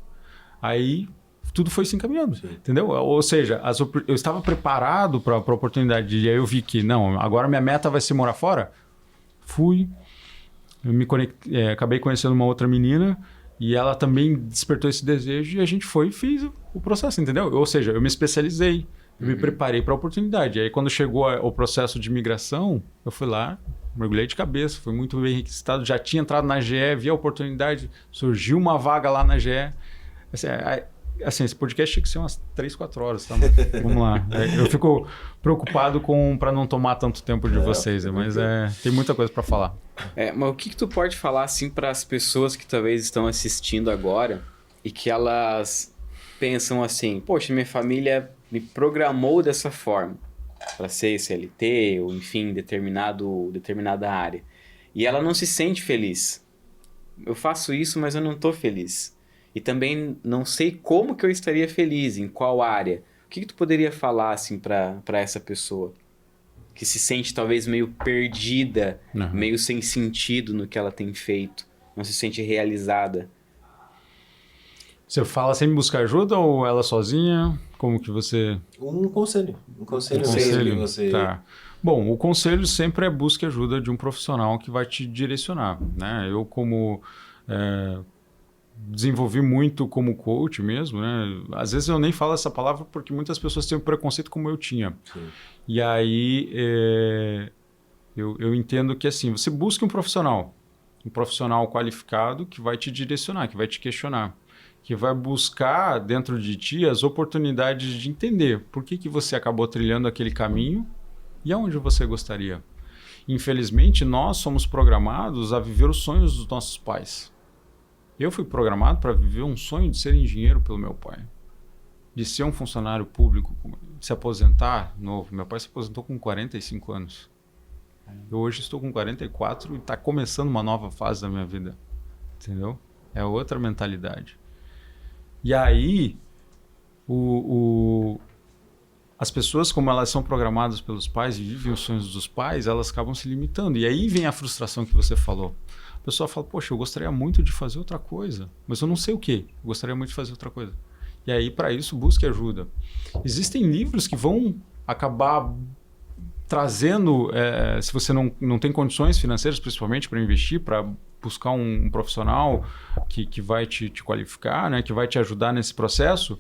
Aí tudo foi se encaminhando, entendeu? Ou seja, eu estava preparado para a oportunidade e aí eu vi que não, agora minha meta vai ser morar fora. Fui, eu me conectei, acabei conhecendo uma outra menina e ela também despertou esse desejo e a gente foi e fez o processo, entendeu? Ou seja, eu me especializei, eu me preparei para a oportunidade. E aí quando chegou o processo de migração, eu fui lá, mergulhei de cabeça, fui muito bem requisitado, já tinha entrado na GE, vi a oportunidade, surgiu uma vaga lá na GE. Assim, esse podcast tinha que ser umas 3, 4 horas, tá? Vamos lá. Eu fico preocupado para não tomar tanto tempo de vocês, mas tem muita coisa para falar. Mas o que tu pode falar assim para as pessoas que talvez estão assistindo agora e que elas pensam assim, poxa, minha família me programou dessa forma para ser CLT ou enfim, determinada área. E ela não se sente feliz. Eu faço isso, mas eu não estou feliz. E também não sei como que eu estaria feliz, em qual área. O que tu poderia falar assim para essa pessoa que se sente talvez meio perdida, meio sem sentido no que ela tem feito, não se sente realizada? Você fala sem buscar ajuda ou ela sozinha? Como que você... Um conselho mesmo que você... Tá. Bom, o conselho sempre é busque ajuda de um profissional que vai te direcionar, né? Eu como... desenvolvi muito como coach mesmo, né? Às vezes eu nem falo essa palavra porque muitas pessoas têm um preconceito como eu tinha. Sim. E aí eu entendo que assim, você busca um profissional qualificado que vai te direcionar, que vai te questionar, que vai buscar dentro de ti as oportunidades de entender por que você acabou trilhando aquele caminho e aonde você gostaria. Infelizmente, nós somos programados a viver os sonhos dos nossos pais. Eu fui programado para viver um sonho de ser engenheiro pelo meu pai, de ser um funcionário público, de se aposentar novo. Meu pai se aposentou com 45 anos. Eu hoje estou com 44 e está começando uma nova fase da minha vida, entendeu? É outra mentalidade. E aí, as pessoas, como elas são programadas pelos pais e vivem os sonhos dos pais, elas acabam se limitando. E aí vem a frustração que você falou. A pessoa fala, poxa, eu gostaria muito de fazer outra coisa, mas eu não sei o quê. Eu gostaria muito de fazer outra coisa. E aí, para isso, busque ajuda. Existem livros que vão acabar trazendo, se você não tem condições financeiras, principalmente, para investir, para buscar um profissional que vai te qualificar, né, que vai te ajudar nesse processo.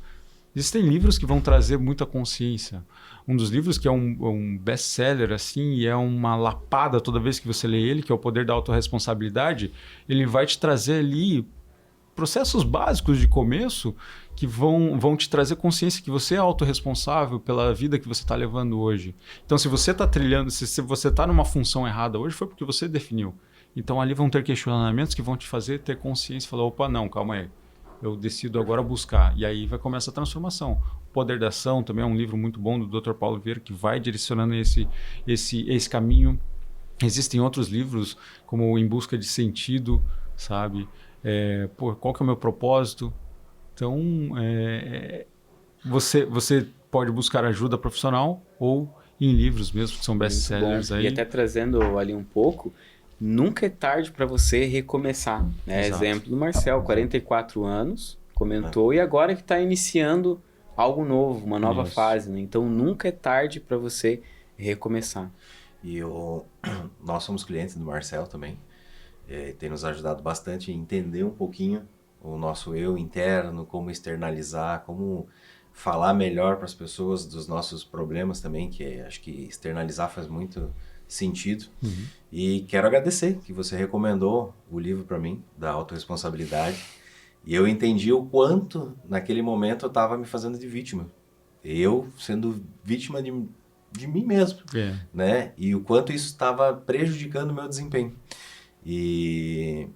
Existem livros que vão trazer muita consciência. Um dos livros que é um best-seller, assim, e é uma lapada toda vez que você lê ele, que é O Poder da Autorresponsabilidade, ele vai te trazer ali processos básicos de começo que vão te trazer consciência que você é autorresponsável pela vida que você está levando hoje. Então, se você está trilhando, se você está numa função errada hoje, foi porque você definiu. Então, ali vão ter questionamentos que vão te fazer ter consciência e falar, opa, não, calma aí. Eu decido agora buscar. E aí vai começar a transformação. O Poder da Ação também é um livro muito bom do Dr. Paulo Vieira, que vai direcionando esse caminho. Existem outros livros, como Em Busca de Sentido, sabe? Qual que é o meu propósito? Então, você pode buscar ajuda profissional ou em livros mesmo, que são best-sellers aí. E até trazendo ali um pouco, nunca é tarde para você recomeçar. Né? Exemplo do Marcel, 44 anos, comentou, e agora que está iniciando algo novo, uma nova fase. Né? Então, nunca é tarde para você recomeçar. E nós somos clientes do Marcel também. Tem nos ajudado bastante a entender um pouquinho o nosso eu interno, como externalizar, como falar melhor para as pessoas dos nossos problemas também, que acho que externalizar faz muito sentido. Uhum. E quero agradecer que você recomendou o livro para mim, da autorresponsabilidade, e eu entendi o quanto naquele momento eu estava me fazendo de vítima. Eu sendo vítima de de mim mesmo, É. né? E o quanto isso estava prejudicando o meu desempenho. E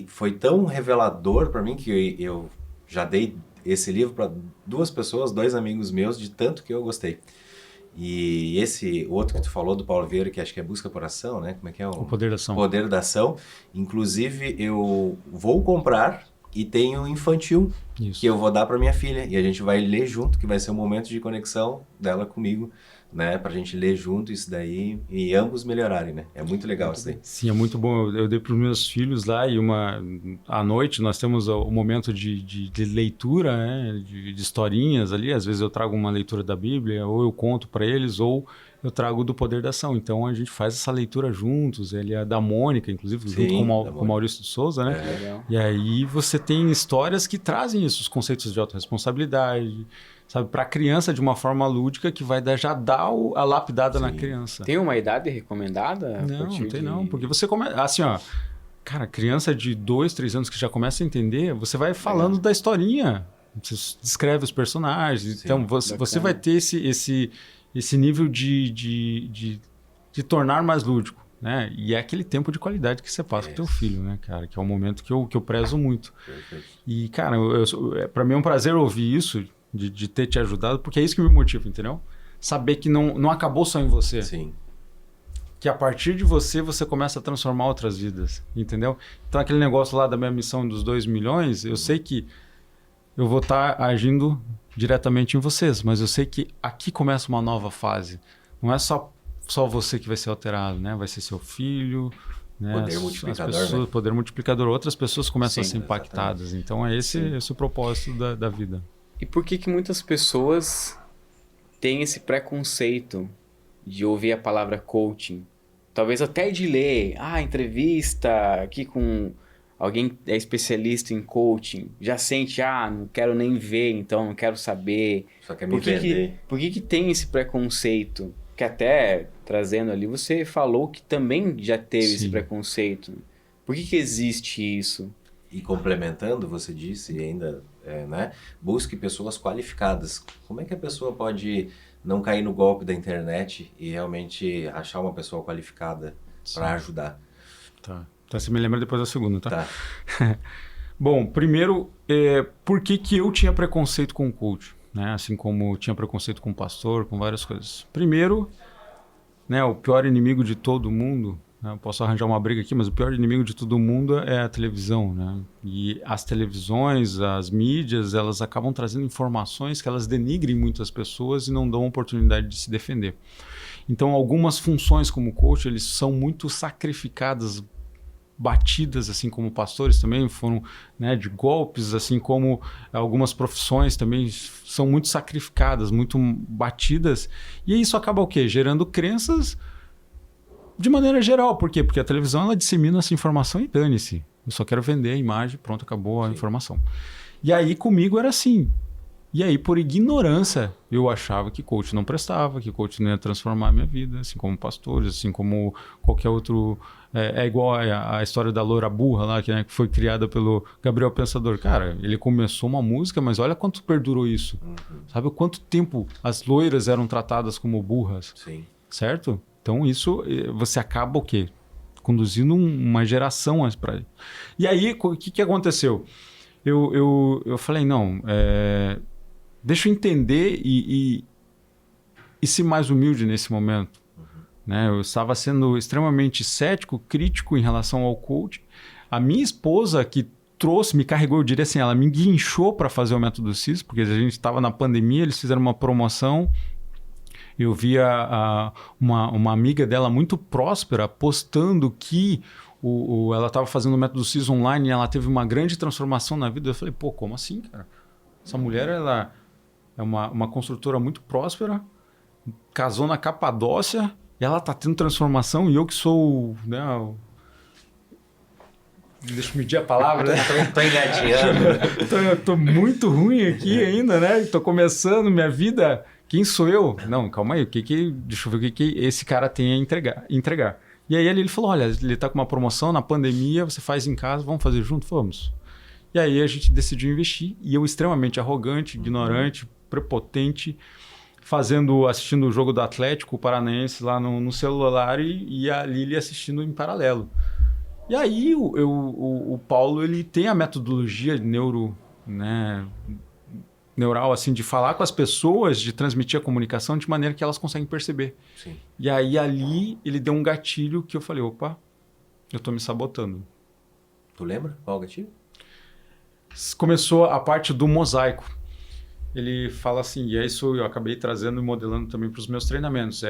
foi tão revelador para mim que eu já dei esse livro para 2 pessoas, 2 amigos meus, de tanto que eu gostei. E esse outro que tu falou do Paulo Vieira, que acho que é Busca por Ação, né? Como é que é? O Poder da Ação. Poder da Ação. Inclusive, eu vou comprar e tenho infantil, Isso. que eu vou dar para minha filha. E a gente vai ler junto, que vai ser um momento de conexão dela comigo, né? Pra gente ler junto isso daí e ambos melhorarem, né? É muito legal isso daí. Sim, é muito bom. Eu dei para os meus filhos lá e à noite nós temos o momento de leitura, né? de historinhas ali. Às vezes eu trago uma leitura da Bíblia, ou eu conto para eles, ou eu trago do Poder da Ação. Então a gente faz essa leitura juntos. Ele é da Mônica, inclusive, Sim, junto com da o Maurício de Souza, né? Legal. E aí você tem histórias que trazem isso, os conceitos de autorresponsabilidade, sabe, para a criança de uma forma lúdica que vai já dar a lapidada na criança. Tem uma idade recomendada? Não, não tem não, porque você começa, assim, ó, cara, criança de 2, 3 anos que já começa a entender, você vai falando da historinha, você descreve os personagens, Sim, então você vai ter esse nível de tornar mais lúdico, né? E é aquele tempo de qualidade que você passa com o teu filho, né, cara? Que é um momento que eu prezo muito. Perfeito. E, cara, para mim é um prazer ouvir isso, de ter te ajudado, porque é isso que me motiva, entendeu? Saber que não acabou só em você. Sim. Que a partir de você começa a transformar outras vidas, entendeu? Então aquele negócio lá da minha missão dos 2 milhões, eu sei que eu vou estar agindo diretamente em vocês, mas eu sei que aqui começa uma nova fase. Não é só você que vai ser alterado, né? Vai ser seu filho, né? Poder multiplicador, as pessoas, né? Poder multiplicador. Outras pessoas começam Sim, a ser impactadas. Então é esse o propósito da vida. E por que muitas pessoas têm esse preconceito de ouvir a palavra coaching? Talvez até de ler, entrevista aqui com alguém que é especialista em coaching, já sente, não quero nem ver, então não quero saber. Só quer me vender. Por que tem esse preconceito? Que até, trazendo ali, você falou que também já teve esse Sim. preconceito. Por que existe isso? E complementando, você disse ainda, né? Busque pessoas qualificadas. Como é que a pessoa pode não cair no golpe da internet e realmente achar uma pessoa qualificada para ajudar? Tá. Então você me lembra depois da segunda, tá? Tá. Bom, primeiro, por que eu tinha preconceito com o coach? Né? Assim como tinha preconceito com o pastor, com várias coisas. Primeiro, né, o pior inimigo de todo mundo, né, eu posso arranjar uma briga aqui, mas o pior inimigo de todo mundo é a televisão. Né? E as televisões, as mídias, elas acabam trazendo informações que elas denigrem muitas pessoas e não dão oportunidade de se defender. Então, algumas funções como coach, eles são muito sacrificadas, batidas, assim como pastores também foram, né, de golpes, assim como algumas profissões também são muito sacrificadas, muito batidas. E isso acaba o quê? Gerando crenças de maneira geral. Por quê? Porque a televisão ela dissemina essa informação e dane-se. Eu só quero vender a imagem, pronto, acabou a informação. E aí comigo era assim. E aí, por ignorância, eu achava que coach não prestava, que coach não ia transformar a minha vida, assim como pastores, assim como qualquer outro... É igual a história da loura burra lá, que foi criada pelo Gabriel Pensador. Cara, ele começou uma música, mas olha quanto perdurou isso. Sabe o quanto tempo as loiras eram tratadas como burras? Sim. Certo? Então, isso você acaba o quê? Conduzindo uma geração para ele. E aí, o que aconteceu? Eu falei, não... Deixa eu entender e ser mais humilde nesse momento. Né? Eu estava sendo extremamente cético, crítico em relação ao coaching. A minha esposa que me carregou, eu diria assim, ela me guinchou para fazer o método CIS, porque a gente estava na pandemia, eles fizeram uma promoção. Eu via uma amiga dela muito próspera postando que ela estava fazendo o método CIS online e ela teve uma grande transformação na vida. Eu falei, pô, como assim, cara? Essa mulher, ela é uma construtora muito próspera, casou na Capadócia, e ela tá tendo transformação, e eu que sou... Né, deixa eu medir a palavra, né? Tô engatinhando. Eu tô muito ruim aqui ainda, né? Tô começando minha vida. Quem sou eu? Não, calma aí. Deixa eu ver o que esse cara tem a entregar. E aí ele falou, olha, ele tá com uma promoção na pandemia, você faz em casa, vamos fazer junto? Vamos. E aí a gente decidiu investir, e eu extremamente arrogante, ignorante, prepotente, assistindo o jogo do Atlético Paranaense lá no celular e a Lili assistindo em paralelo. E aí o Paulo, ele tem a metodologia neural, assim, de falar com as pessoas, de transmitir a comunicação de maneira que elas conseguem perceber. Sim. E aí ali ele deu um gatilho que eu falei, opa, eu tô me sabotando. Tu lembra qual o gatilho? Começou a parte do mosaico. Ele fala assim, e é isso eu acabei trazendo e modelando também para os meus treinamentos,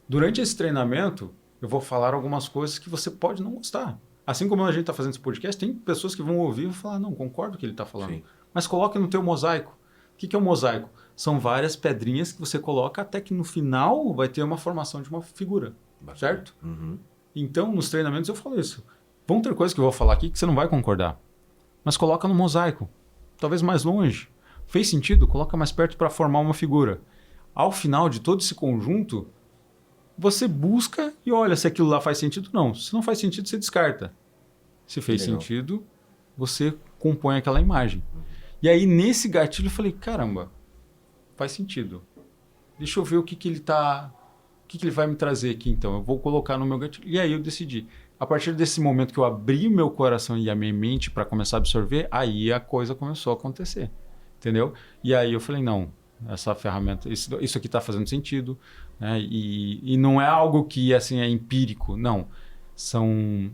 durante esse treinamento eu vou falar algumas coisas que você pode não gostar. Assim como a gente está fazendo esse podcast, tem pessoas que vão ouvir e vão falar, não, concordo com o que ele está falando. Sim. Mas coloque no teu mosaico. O que é um mosaico? São várias pedrinhas que você coloca até que no final vai ter uma formação de uma figura. Bacana. Certo? Uhum. Então, nos treinamentos eu falo isso. Vão ter coisas que eu vou falar aqui que você não vai concordar. Mas coloca no mosaico. Talvez mais longe. Fez sentido? Coloca mais perto para formar uma figura. Ao final de todo esse conjunto, você busca e olha se aquilo lá faz sentido ou não. Se não faz sentido, você descarta. Se fez sentido, você compõe aquela imagem. E aí, nesse gatilho, eu falei, caramba, faz sentido. Deixa eu ver o que ele vai me trazer aqui, então. Eu vou colocar no meu gatilho. E aí eu decidi. A partir desse momento que eu abri o meu coração e a minha mente para começar a absorver, aí a coisa começou a acontecer. Entendeu? E aí eu falei, não, essa ferramenta, isso aqui está fazendo sentido, né? E não é algo que assim, é empírico, não. São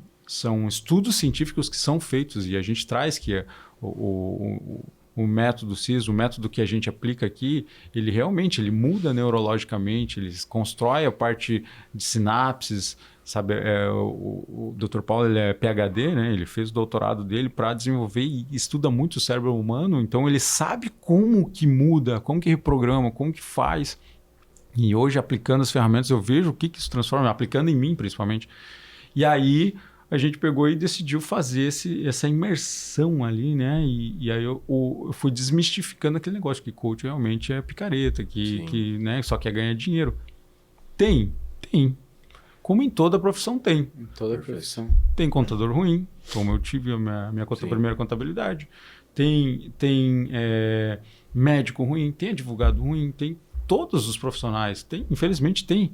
estudos científicos que são feitos e a gente traz que o método CIS, o método que a gente aplica aqui, ele realmente muda neurologicamente, ele constrói a parte de sinapses, sabe? O Dr. Paulo, ele é PhD, né? Ele fez o doutorado dele para desenvolver e estuda muito o cérebro humano, então ele sabe como que muda, como que reprograma, como que faz. E hoje, aplicando as ferramentas, eu vejo o que isso transforma, aplicando em mim principalmente. E aí a gente pegou e decidiu fazer essa imersão ali, né? E aí eu fui desmistificando aquele negócio que coach realmente é picareta, que né, só quer ganhar dinheiro. Tem. Como em toda profissão tem. Em toda profissão. Tem contador ruim, como eu tive a minha primeira contabilidade. Tem médico ruim, tem advogado ruim, tem todos os profissionais. Infelizmente tem.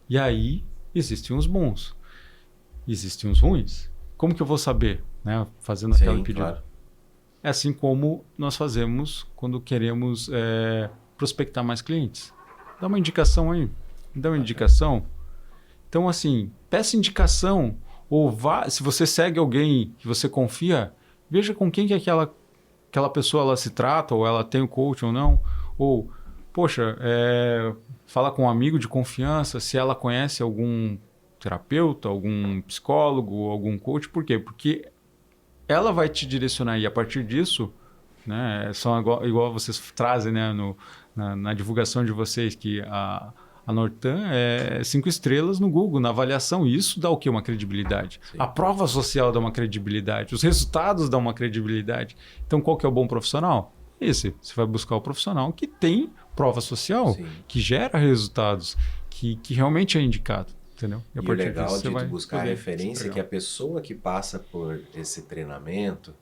E aí existem os bons. Existem os ruins. Como que eu vou saber? Né? Fazendo aquela pedido. Claro. É assim como nós fazemos quando queremos prospectar mais clientes. Dá uma indicação aí. Dá uma indicação. Então, assim, peça indicação ou vá, se você segue alguém que você confia, veja com quem que aquela pessoa ela se trata, ou ela tem o coach ou não. Ou, poxa, fala com um amigo de confiança, se ela conhece algum terapeuta, algum psicólogo, algum coach. Por quê? Porque ela vai te direcionar e a partir disso, né, são igual vocês trazem, né, na divulgação de vocês, que a Nortan é 5 estrelas no Google, na avaliação. E isso dá o quê? Uma credibilidade. Sim. A prova social dá uma credibilidade. Os resultados dão uma credibilidade. Então, qual que é o bom profissional? Esse. Você vai buscar o profissional que tem prova social, sim, que gera resultados, que realmente é indicado. Entendeu? E o legal de buscar a referência é que a pessoa que passa por esse treinamento,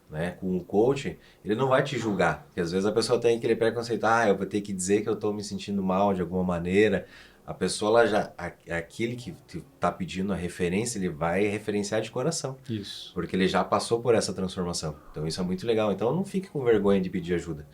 né, com o coaching, ele não vai te julgar. Porque às vezes a pessoa tem aquele preconceito, eu vou ter que dizer que eu estou me sentindo mal de alguma maneira. A pessoa, aquele que está pedindo a referência, ele vai referenciar de coração. Isso. Porque ele já passou por essa transformação. Então isso é muito legal. Então não fique com vergonha de pedir ajuda.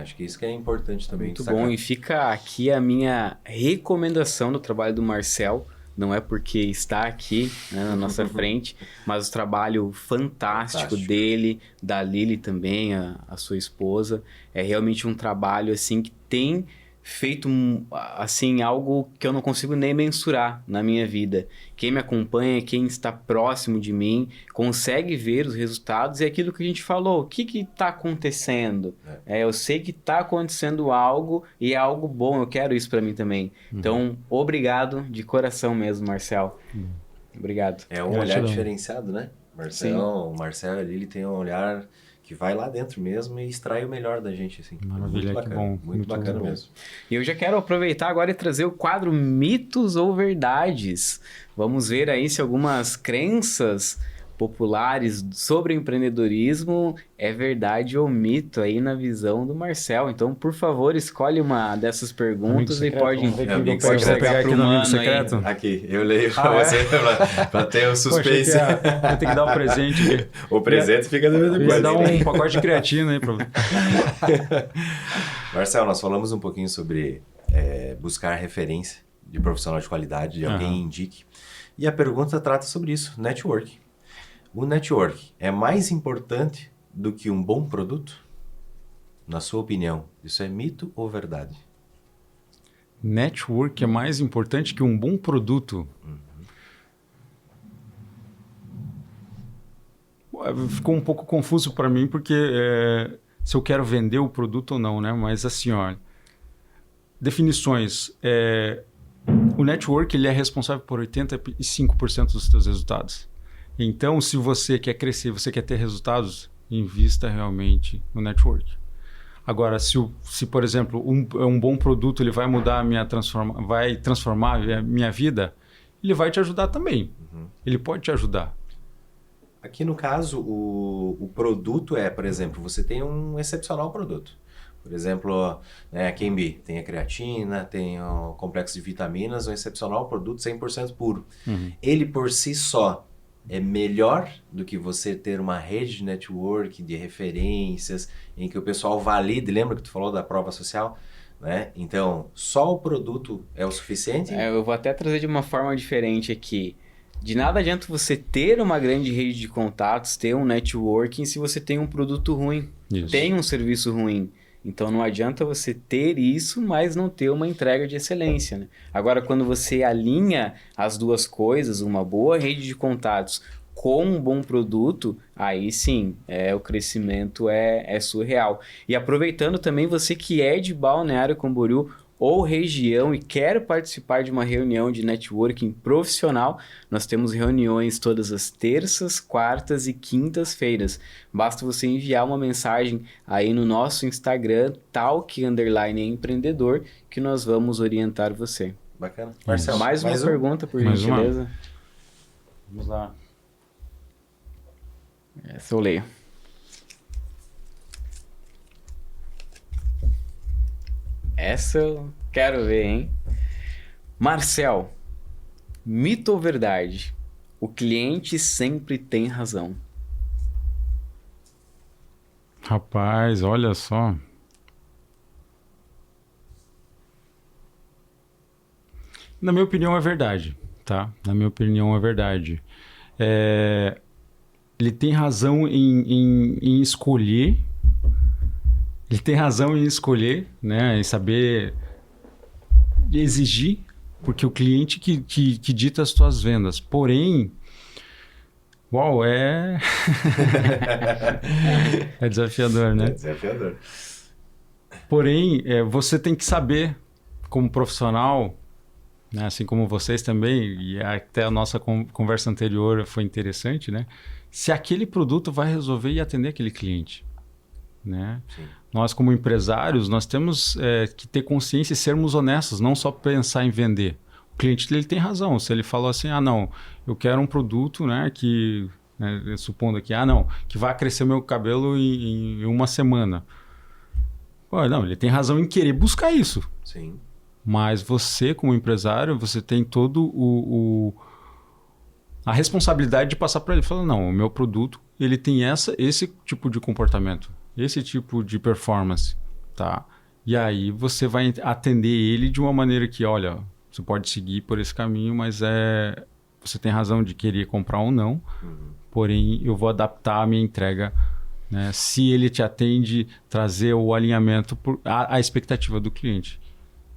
Acho que isso que é importante também. Muito bom. E fica aqui a minha recomendação do trabalho do Marcel. Não é porque está aqui, né, na nossa frente, mas o trabalho fantástico dele, da Lili também, a sua esposa. É realmente um trabalho assim que tem feito assim, algo que eu não consigo nem mensurar na minha vida. Quem me acompanha, quem está próximo de mim, consegue ver os resultados e aquilo que a gente falou. O que está acontecendo? Eu sei que está acontecendo algo e é algo bom. Eu quero isso para mim também. Então, obrigado de coração mesmo, Marcel. Obrigado. É um olhar diferenciado, né? O Marcel e a Lili tem um olhar que vai lá dentro mesmo e extrai o melhor da gente, assim. Maravilha, que bom. Muito bacana mesmo. E eu já quero aproveitar agora e trazer o quadro Mitos ou Verdades. Vamos ver aí se algumas crenças populares sobre empreendedorismo é verdade ou mito aí na visão do Marcel. Então, por favor, escolhe uma dessas perguntas e pode pegar aqui no amigo secreto. Aqui, eu leio pra você pra ter o suspense. Vou ter que dar o presente aqui. O presente fica do mesmo. Vai dar um pacote de creatina aí pra Marcel, nós falamos um pouquinho sobre buscar referência de profissional de qualidade, de alguém indique. E a pergunta trata sobre isso, network. O network é mais importante do que um bom produto? Na sua opinião, isso é mito ou verdade? Network é mais importante que um bom produto? Ficou um pouco confuso para mim, porque se eu quero vender o produto ou não, né? Mas assim, olha, definições. O network ele é responsável por 85% dos seus resultados. Então, se você quer crescer, você quer ter resultados, invista realmente no network. Agora, se por exemplo, um bom produto ele vai mudar vai transformar a minha vida, ele vai te ajudar também. Ele pode te ajudar. Aqui no caso, o produto por exemplo, você tem um excepcional produto. Por exemplo, a Quimbi tem a creatina, tem o complexo de vitaminas, um excepcional produto 100% puro. Ele por si só é melhor do que você ter uma rede de network, de referências, em que o pessoal valide. Lembra que tu falou da prova social? Né? Então, só o produto é o suficiente? Eu vou até trazer de uma forma diferente aqui. De nada adianta você ter uma grande rede de contatos, ter um networking, se você tem um produto ruim, tem um serviço ruim. Então não adianta você ter isso, mas não ter uma entrega de excelência, né? Agora, quando você alinha as duas coisas, uma boa rede de contatos com um bom produto, aí sim, o crescimento é surreal. E aproveitando também, você que é de Balneário Camboriú ou região e quer participar de uma reunião de networking profissional, nós temos reuniões todas as terças, quartas e quintas-feiras. Basta você enviar uma mensagem aí no nosso Instagram, talk_empreendedor, que nós vamos orientar você. Bacana. Marcelo, mais uma pergunta, por gentileza. Vamos lá. Essa eu leio. Essa eu quero ver, hein? Marcel, mito ou verdade? O cliente sempre tem razão. Rapaz, olha só. Na minha opinião é verdade, tá? Na minha opinião é verdade. Ele tem razão em escolher. Ele tem razão em escolher, né? Em saber exigir, porque o cliente que dita as suas vendas. Porém, é desafiador, né? É desafiador. Porém, você tem que saber, como profissional, né? Assim como vocês também, e até a nossa conversa anterior foi interessante, né? Se aquele produto vai resolver e atender aquele cliente, né? Sim. Nós, como empresários, nós temos que ter consciência e sermos honestos, não só pensar em vender. O cliente ele tem razão. Se ele falou assim, não, eu quero um produto, né, que, supondo aqui, que vai crescer meu cabelo em uma semana. Não, ele tem razão em querer buscar isso. Sim. Mas você, como empresário, você tem todo a responsabilidade de passar para ele. Falar, não, o meu produto ele tem esse tipo de comportamento. Esse tipo de performance, tá? E aí você vai atender ele de uma maneira que, olha, você pode seguir por esse caminho, mas você tem razão de querer comprar ou não, porém eu vou adaptar a minha entrega, né? Se ele te atende, trazer o alinhamento à expectativa do cliente,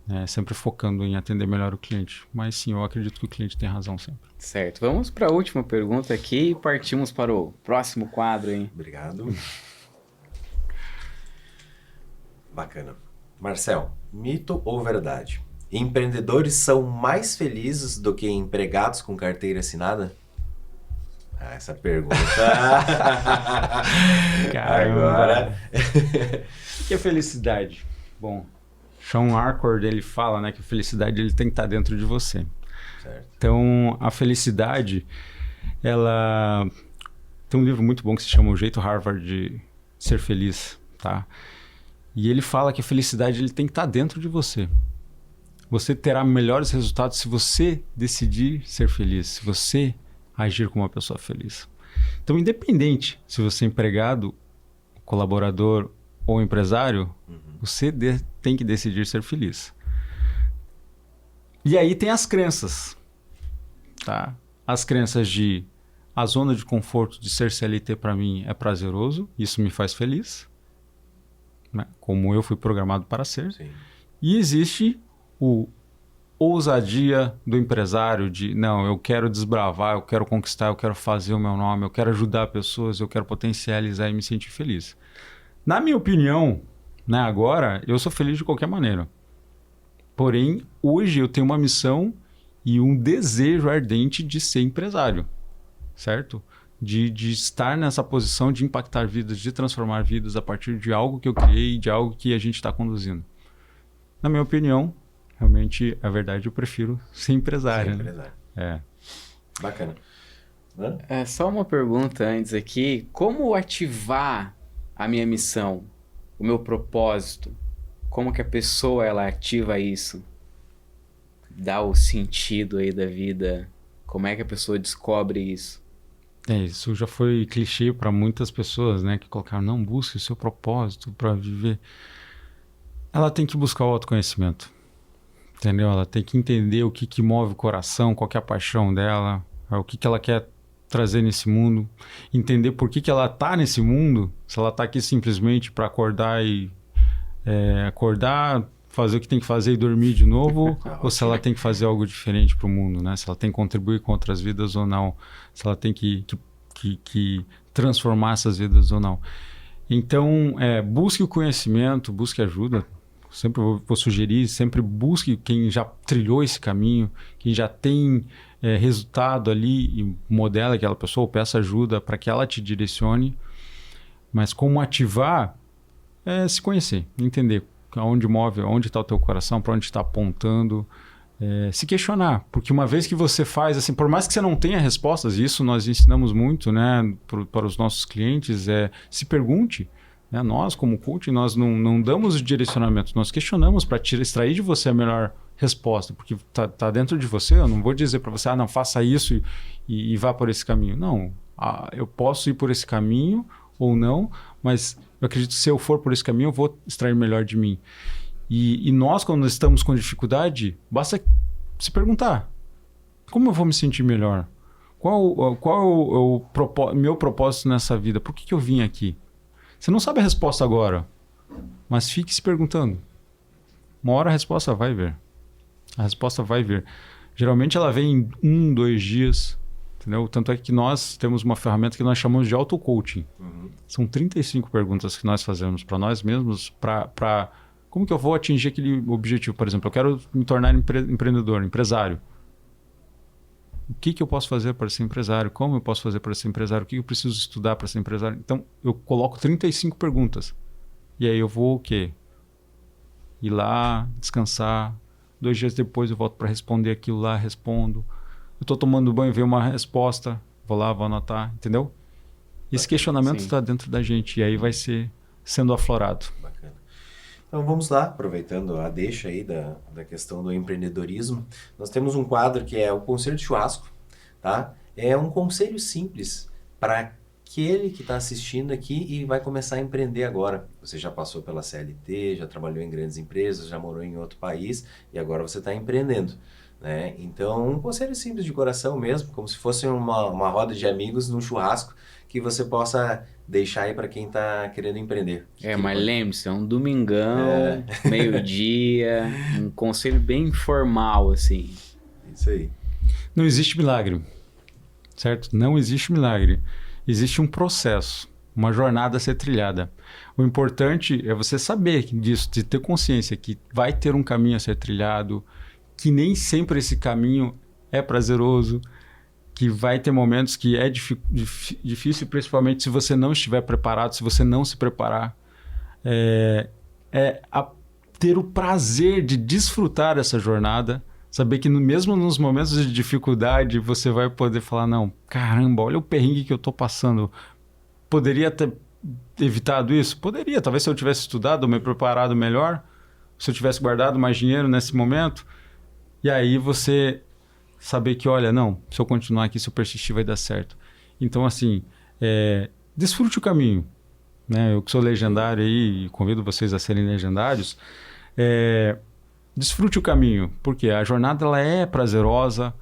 né? Sempre focando em atender melhor o cliente. Mas sim, eu acredito que o cliente tem razão sempre. Certo, vamos para a última pergunta aqui e partimos para o próximo quadro, hein? Obrigado. Bacana. Marcel, mito ou verdade? Empreendedores são mais felizes do que empregados com carteira assinada? Essa pergunta... Agora... O que é felicidade? Bom, Sean Arcord, ele fala, né, que a felicidade ele tem que estar dentro de você. Certo. Então, a felicidade, ela... Tem um livro muito bom que se chama O Jeito Harvard de Ser Feliz, tá? E ele fala que a felicidade ele tem que estar dentro de você. Você terá melhores resultados se você decidir ser feliz, se você agir como uma pessoa feliz. Então, independente se você é empregado, colaborador ou empresário, você tem que decidir ser feliz. E aí tem as crenças, tá? As crenças de a zona de conforto de ser CLT para mim é prazeroso, isso me faz feliz, né? Como eu fui programado para ser. Sim. E existe o ousadia do empresário de, não, eu quero desbravar, eu quero conquistar, eu quero fazer o meu nome, eu quero ajudar pessoas, eu quero potencializar e me sentir feliz. Na minha opinião, né, agora, eu sou feliz de qualquer maneira. Porém, hoje eu tenho uma missão e um desejo ardente de ser empresário, certo? De estar nessa posição de impactar vidas, de transformar vidas a partir de algo que eu criei, de algo que a gente está conduzindo. Na minha opinião, realmente, a verdade, eu prefiro ser empresário. Ser empresário. Né? Bacana. Hã? Só uma pergunta antes aqui. Como ativar a minha missão, o meu propósito? Como que a pessoa ela ativa isso? Dá o sentido aí da vida? Como é que a pessoa descobre isso? Isso já foi clichê para muitas pessoas, né? Que colocaram, não busque o seu propósito para viver. Ela tem que buscar o autoconhecimento. Entendeu? Ela tem que entender o que move o coração, qual que é a paixão dela, o que ela quer trazer nesse mundo, entender por que ela está nesse mundo, se ela está aqui simplesmente para acordar fazer o que tem que fazer e dormir de novo, ou se ela tem que fazer algo diferente para o mundo, né? Se ela tem que contribuir com outras vidas ou não, se ela tem que transformar essas vidas ou não. Então, busque o conhecimento, busque ajuda. Sempre vou sugerir, sempre busque quem já trilhou esse caminho, quem já tem resultado ali e modela aquela pessoa, ou peça ajuda para que ela te direcione. Mas como ativar é se conhecer, entender aonde move, onde está o teu coração, para onde está apontando, se questionar. Porque uma vez que você faz, assim, por mais que você não tenha respostas, e isso nós ensinamos muito, né, para os nossos clientes, se pergunte. Né? Nós, como coach, nós não damos o direcionamento, nós questionamos para extrair de você a melhor resposta, porque tá dentro de você. Eu não vou dizer para você, não, faça isso e vá por esse caminho. Não, eu posso ir por esse caminho ou não, mas eu acredito que se eu for por esse caminho, eu vou extrair melhor de mim. E nós, quando estamos com dificuldade, basta se perguntar, como eu vou me sentir melhor? Qual é o meu propósito nessa vida? Por que eu vim aqui? Você não sabe a resposta agora, mas fique se perguntando. Uma hora a resposta vai vir. A resposta vai vir. Geralmente ela vem em 1, 2 dias. Entendeu? Tanto é que nós temos uma ferramenta que nós chamamos de auto-coaching. São 35 perguntas que nós fazemos para nós mesmos para como que eu vou atingir aquele objetivo. Por exemplo, eu quero me tornar empreendedor, empresário. O que eu posso fazer para ser empresário? Como eu posso fazer para ser empresário? O que eu preciso estudar para ser empresário? Então, eu coloco 35 perguntas. E aí eu vou o quê? Ir lá, descansar. 2 dias depois eu volto para responder aquilo lá, respondo. Eu estou tomando banho, veio uma resposta. Vou lá, vou anotar, entendeu? Esse questionamento está dentro da gente. E aí vai sendo aflorado. Bacana. Então vamos lá, aproveitando a deixa aí da questão do empreendedorismo, nós temos um quadro que é o Conselho de Churrasco, tá? É um conselho simples para aquele que está assistindo aqui e vai começar a empreender agora. Você já passou pela CLT, já trabalhou em grandes empresas, já morou em outro país e agora você está empreendendo, né? Então, um conselho simples de coração mesmo, como se fosse uma roda de amigos num churrasco, que você possa deixar aí para quem está querendo empreender. Mas lembre-se, é um domingão, meio-dia, um conselho bem informal, assim. Isso aí. Não existe milagre, certo? Não existe milagre. Existe um processo, uma jornada a ser trilhada. O importante é você saber disso, de ter consciência que vai ter um caminho a ser trilhado, que nem sempre esse caminho é prazeroso, que vai ter momentos que é difícil, principalmente se você não estiver preparado, se você não se preparar. Ter o prazer de desfrutar essa jornada, Saber que mesmo nos momentos de dificuldade, você vai poder falar, não, caramba, olha o perrengue que eu tô passando. Poderia ter evitado isso? Poderia. Talvez se eu tivesse estudado, me preparado melhor, se eu tivesse guardado mais dinheiro nesse momento. E aí você saber que, olha, não, se eu continuar aqui, se eu persistir, vai dar certo. Então, assim, desfrute o caminho. Né? Eu que sou legendário aí, e convido vocês a serem legendários. Desfrute o caminho, porque a jornada ela é prazerosa,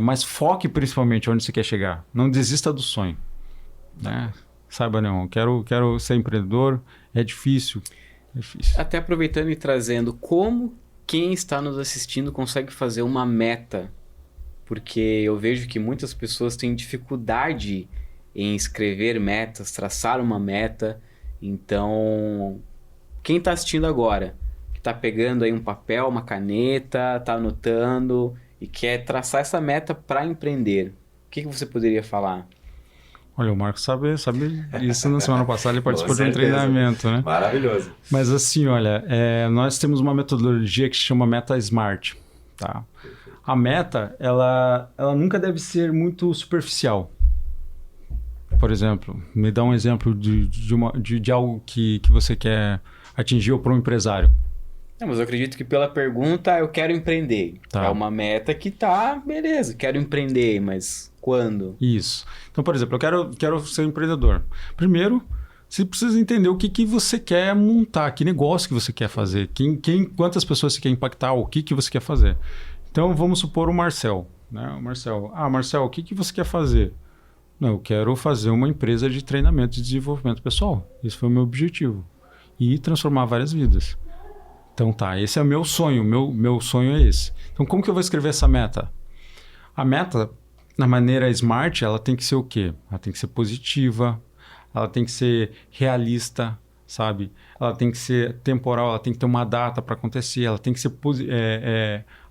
mas foque principalmente onde você quer chegar. Não desista do sonho. Né? Saiba, não, quero ser empreendedor, é difícil. Até aproveitando e trazendo, como quem está nos assistindo consegue fazer uma meta? Porque eu vejo que muitas pessoas têm dificuldade em escrever metas, traçar uma meta. Então, quem está assistindo agora, que está pegando aí um papel, uma caneta, está anotando e quer traçar essa meta para empreender, o que você poderia falar? Olha, o Marcos sabe isso. Na semana passada ele participou de um certeza. treinamento, né? Maravilhoso. Mas assim, olha, nós temos uma metodologia que se chama Meta Smart, tá? A meta, ela nunca deve ser muito superficial. Por exemplo, me dá um exemplo de algo que você quer atingir ou para um empresário. Não, mas eu acredito que pela pergunta, eu quero empreender. Tá. É uma meta que tá, beleza, quero empreender, mas quando? Isso. Então, por exemplo, eu quero ser empreendedor. Primeiro, você precisa entender o que você quer montar, que negócio que você quer fazer, quantas pessoas você quer impactar, o que você quer fazer. Então, vamos supor o Marcel. Né? O Marcel, Marcel, o que você quer fazer? Não, eu quero fazer uma empresa de treinamento e desenvolvimento pessoal. Esse foi o meu objetivo. E transformar várias vidas. Então tá, esse é o meu sonho. Meu sonho é esse. Então como que eu vou escrever essa meta? A meta, na maneira smart, ela tem que ser o quê? Ela tem que ser positiva, ela tem que ser realista, sabe? Ela tem que ser temporal, ela tem que ter uma data para acontecer, ela tem que ser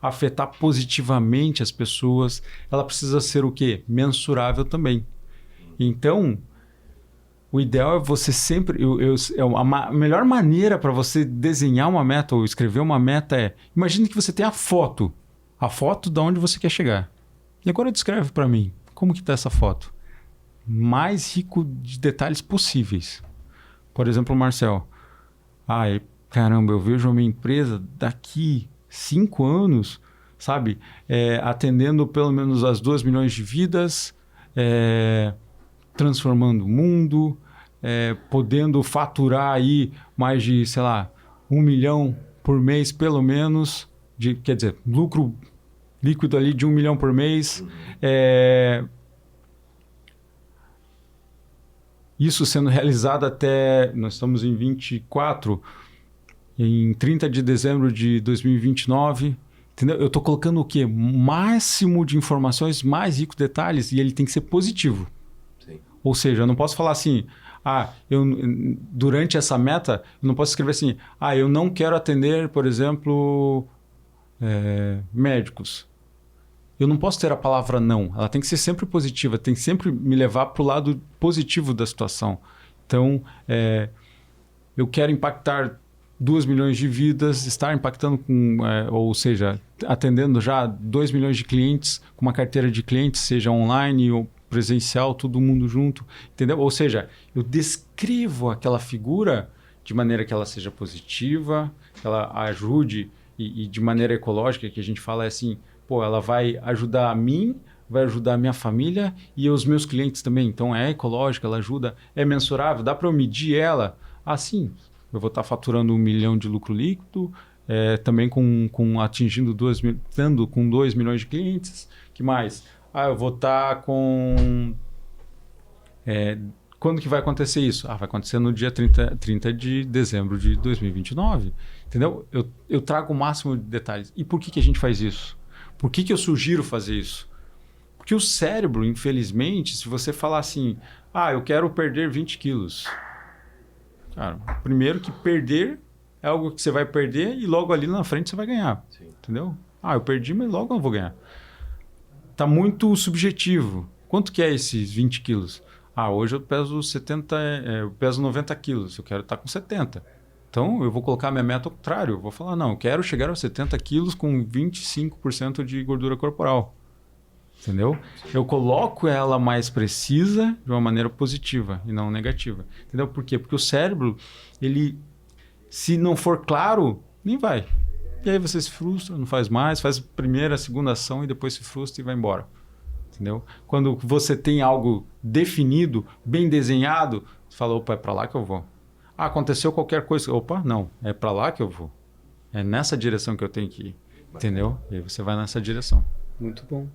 afetar positivamente as pessoas. Ela precisa ser o quê? Mensurável também. Então, o ideal é você sempre... a melhor maneira para você desenhar uma meta ou escrever uma meta é... Imagine que você tem a foto de onde você quer chegar. E agora descreve para mim, como que está essa foto? Mais rico de detalhes possíveis. Por exemplo, o Marcel. Caramba, eu vejo a minha empresa daqui 5 anos, sabe? Atendendo pelo menos as 2 milhões de vidas, transformando o mundo, podendo faturar aí mais de, sei lá, 1 milhão por mês, pelo menos, quer dizer, lucro líquido ali de 1 milhão por mês. Isso sendo realizado até, nós estamos em 24, em 30 de dezembro de 2029, entendeu? Eu estou colocando o quê? Máximo de informações, mais ricos detalhes, e ele tem que ser positivo. Sim. Ou seja, eu não posso falar assim, durante essa meta, eu não posso escrever assim, eu não quero atender, por exemplo, médicos. Eu não posso ter a palavra não. Ela tem que ser sempre positiva, tem que sempre me levar para o lado positivo da situação. Então, eu quero impactar 2 milhões de vidas, estar impactando ou seja, atendendo já 2 milhões de clientes, com uma carteira de clientes, seja online ou presencial, todo mundo junto, entendeu? Ou seja, eu descrevo aquela figura de maneira que ela seja positiva, que ela ajude e de maneira ecológica, que a gente fala assim, ela vai ajudar a mim, vai ajudar a minha família e os meus clientes também. Então é ecológica, ela ajuda, é mensurável, dá para eu medir ela? Sim, eu vou estar faturando 1 milhão de lucro líquido, também atingindo 2 milhões de clientes. Que mais? Eu vou estar com... quando que vai acontecer isso? Vai acontecer no dia 30 de dezembro de 2029. Entendeu? Eu trago o máximo de detalhes. E por que a gente faz isso? Por que eu sugiro fazer isso? Porque o cérebro, infelizmente, se você falar assim, eu quero perder 20 quilos. Cara, primeiro que perder é algo que você vai perder e logo ali na frente você vai ganhar. Sim. Entendeu? Eu perdi, mas logo eu vou ganhar. Tá muito subjetivo. Quanto que é esses 20 quilos? Hoje eu peso 90 quilos, eu quero estar com 70. Então, eu vou colocar minha meta ao contrário. Eu vou falar, não, eu quero chegar aos 70 quilos com 25% de gordura corporal. Entendeu? Eu coloco ela mais precisa de uma maneira positiva e não negativa. Entendeu? Por quê? Porque o cérebro, ele, se não for claro, nem vai. E aí você se frustra, não faz mais, faz a primeira, a segunda ação e depois se frustra e vai embora. Entendeu? Quando você tem algo definido, bem desenhado, você fala, opa, é para lá que eu vou. Ah, aconteceu qualquer coisa. Opa, não, é para lá que eu vou. É nessa direção que eu tenho que ir. Entendeu? E aí você vai nessa direção. Muito bom.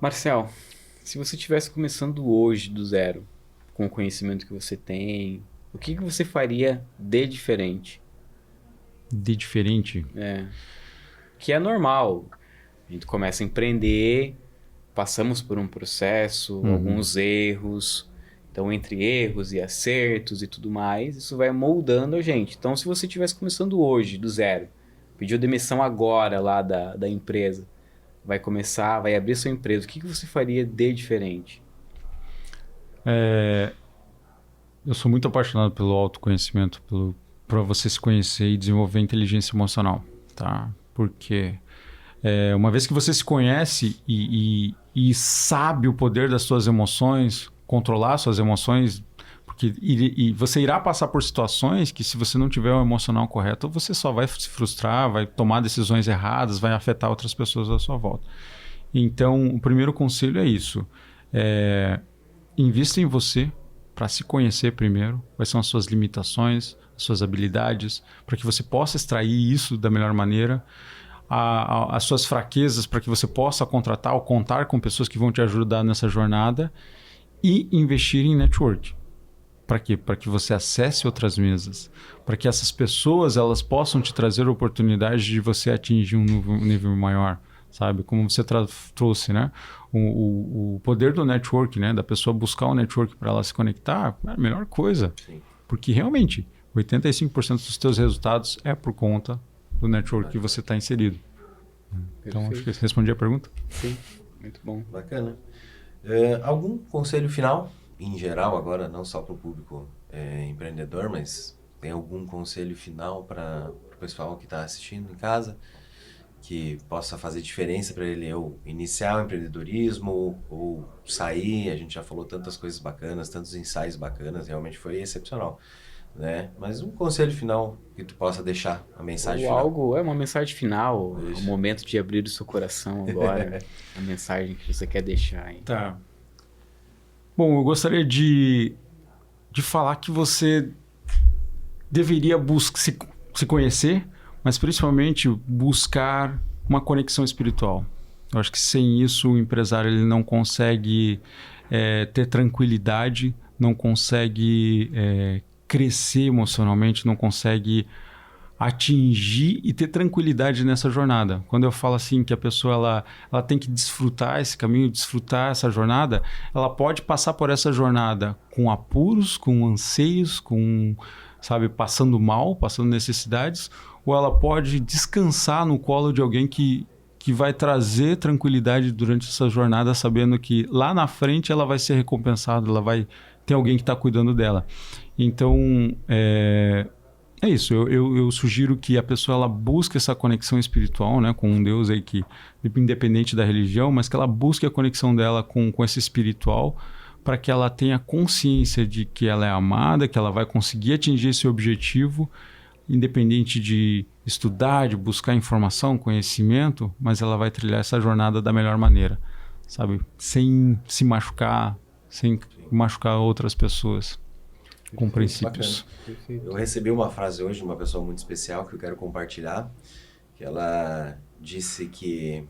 Marcel, se você estivesse começando hoje do zero, com o conhecimento que você tem, o que você faria de diferente? De diferente? Que é normal. A gente começa a empreender, passamos por um processo, alguns erros. Então, entre erros e acertos e tudo mais, isso vai moldando a gente. Então, se você estivesse começando hoje, do zero, pediu demissão agora lá da empresa, vai começar, vai abrir sua empresa, o que você faria de diferente? Eu sou muito apaixonado pelo autoconhecimento, para você se conhecer e desenvolver inteligência emocional, tá? Porque uma vez que você se conhece e sabe o poder das suas emoções, controlar suas emoções, porque você irá passar por situações que, se você não tiver o emocional correto, você só vai se frustrar, vai tomar decisões erradas, vai afetar outras pessoas à sua volta. Então, o primeiro conselho é isso. Invista em você para se conhecer primeiro, quais são as suas limitações, as suas habilidades, para que você possa extrair isso da melhor maneira, as suas fraquezas, para que você possa contratar ou contar com pessoas que vão te ajudar nessa jornada, e investir em network. Para quê? Para que você acesse outras mesas, para que essas pessoas elas possam te trazer oportunidades de você atingir um nível maior, sabe? Como você trouxe, né? O poder do network, né? Da pessoa buscar o network para ela se conectar, é a melhor coisa. Sim. Porque realmente, 85% dos teus resultados é por conta do network que você está inserido. Então, acho que eu respondi a pergunta. Sim, muito bom. Bacana. Algum conselho final, em geral agora, não só para o público empreendedor, mas tem algum conselho final para o pessoal que está assistindo em casa, que possa fazer diferença para ele ou iniciar o empreendedorismo ou sair? A gente já falou tantas coisas bacanas, tantos ensaios bacanas, realmente foi excepcional, né? Mas um conselho final que tu possa deixar, a mensagem Ou final. algo, uma mensagem final, Isso. o momento de abrir o seu coração agora, a mensagem que você quer deixar aí. Tá. Bom, eu gostaria de falar que você deveria se conhecer, mas principalmente buscar uma conexão espiritual. Eu acho que sem isso o empresário ele não consegue ter tranquilidade, não consegue crescer emocionalmente, não consegue atingir e ter tranquilidade nessa jornada. Quando eu falo assim que a pessoa ela tem que desfrutar esse caminho, desfrutar essa jornada, ela pode passar por essa jornada com apuros, com anseios, sabe, passando mal, passando necessidades, ou ela pode descansar no colo de alguém que vai trazer tranquilidade durante essa jornada, sabendo que lá na frente ela vai ser recompensada, ela vai ter alguém que está cuidando dela. Então, é isso, eu sugiro que a pessoa ela busque essa conexão espiritual, né, com um Deus aí que, independente da religião, mas que ela busque a conexão dela com esse espiritual, para que ela tenha consciência de que ela é amada, que ela vai conseguir atingir esse objetivo, independente de estudar, de buscar informação, conhecimento, mas ela vai trilhar essa jornada da melhor maneira, sabe? Sem se machucar, sem machucar outras pessoas. Com princípios. Eu recebi uma frase hoje de uma pessoa muito especial que eu quero compartilhar, que ela disse que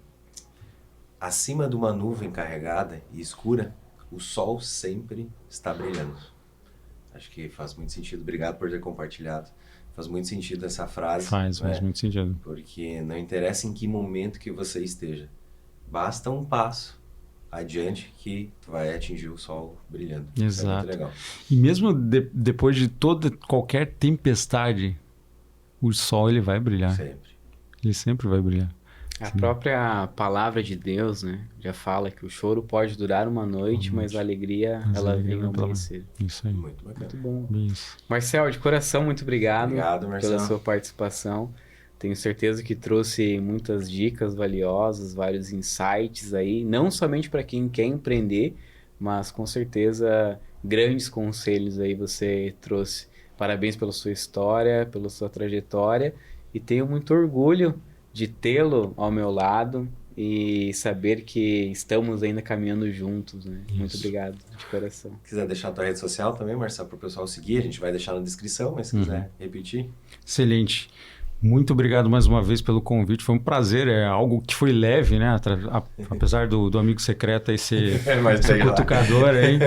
acima de uma nuvem carregada e escura, o sol sempre está brilhando. Acho que faz muito sentido. Obrigado por ter compartilhado. Faz muito sentido essa frase. Faz muito sentido. Porque não interessa em que momento que você esteja. Basta um passo adiante que tu vai atingir o sol brilhando. Exato. Isso é muito legal. E mesmo depois de qualquer tempestade, o sol ele vai brilhar. Sempre. Ele sempre vai brilhar. A própria palavra de Deus, né? Já fala que o choro pode durar uma noite, mas a alegria, ela vem ao amanhecer. Isso aí. Muito bacana. Muito bom. Isso. Marcel, de coração, muito obrigado, Obrigado, Marcelo. pela sua participação. Tenho certeza que trouxe muitas dicas valiosas, vários insights aí, não somente para quem quer empreender, mas com certeza grandes conselhos aí você trouxe. Parabéns pela sua história, pela sua trajetória e tenho muito orgulho de tê-lo ao meu lado e saber que estamos ainda caminhando juntos, né? Muito obrigado, de coração. Se quiser deixar a tua rede social também, Marcelo, para o pessoal seguir, a gente vai deixar na descrição, mas se quiser repetir. Excelente. Muito obrigado mais uma vez pelo convite. Foi um prazer. É algo que foi leve, né? Apesar do amigo secreto aí ser cutucador aí.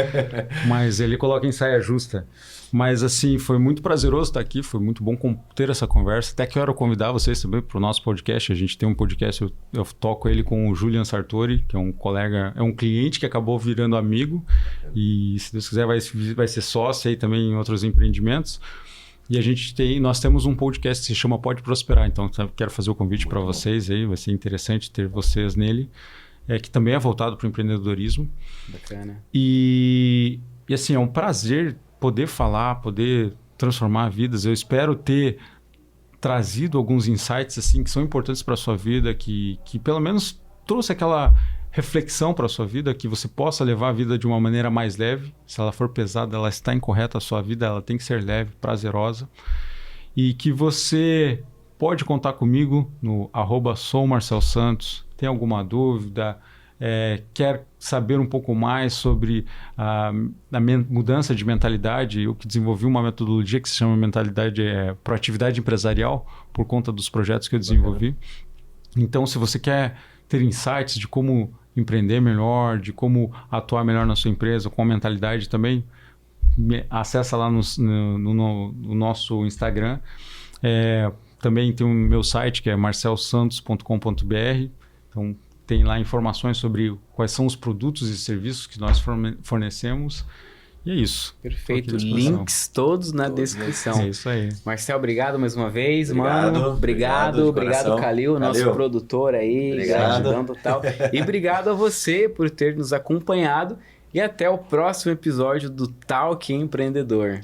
Mas ele coloca em saia justa. Mas assim, foi muito prazeroso estar aqui. Foi muito bom ter essa conversa. Até quero convidar vocês também para o nosso podcast. A gente tem um podcast, eu toco ele com o Julian Sartori, que é um colega, é um cliente que acabou virando amigo. E se Deus quiser vai ser sócio aí também em outros empreendimentos. E nós temos um podcast que se chama Pode Prosperar, então quero fazer o convite para vocês aí, vai ser interessante ter vocês nele, que também é voltado para o empreendedorismo. Bacana. E assim, é um prazer poder falar, poder transformar vidas. Eu espero ter trazido alguns insights assim que são importantes para a sua vida, que pelo menos trouxe aquela reflexão para a sua vida, que você possa levar a vida de uma maneira mais leve. Se ela for pesada, ela está incorreta, a sua vida ela tem que ser leve, prazerosa. E que você pode contar comigo no @soumarcelsantos. Tem alguma dúvida? Quer saber um pouco mais sobre a mudança de mentalidade? Eu que desenvolvi uma metodologia que se chama proatividade empresarial, por conta dos projetos que eu desenvolvi. Então, se você quer ter insights de como empreender melhor, de como atuar melhor na sua empresa, com a mentalidade também, acessa lá no nosso Instagram. Também tem o meu site, que é marcelsantos.com.br. Então, tem lá informações sobre quais são os produtos e serviços que nós fornecemos. E é isso. Perfeito. Links todos na descrição. É isso aí. Marcel, obrigado mais uma vez, obrigado, mano. Obrigado, Calil, nosso produtor aí. Obrigado. Gratidão total. E obrigado a você por ter nos acompanhado. E até o próximo episódio do Talk Empreendedor.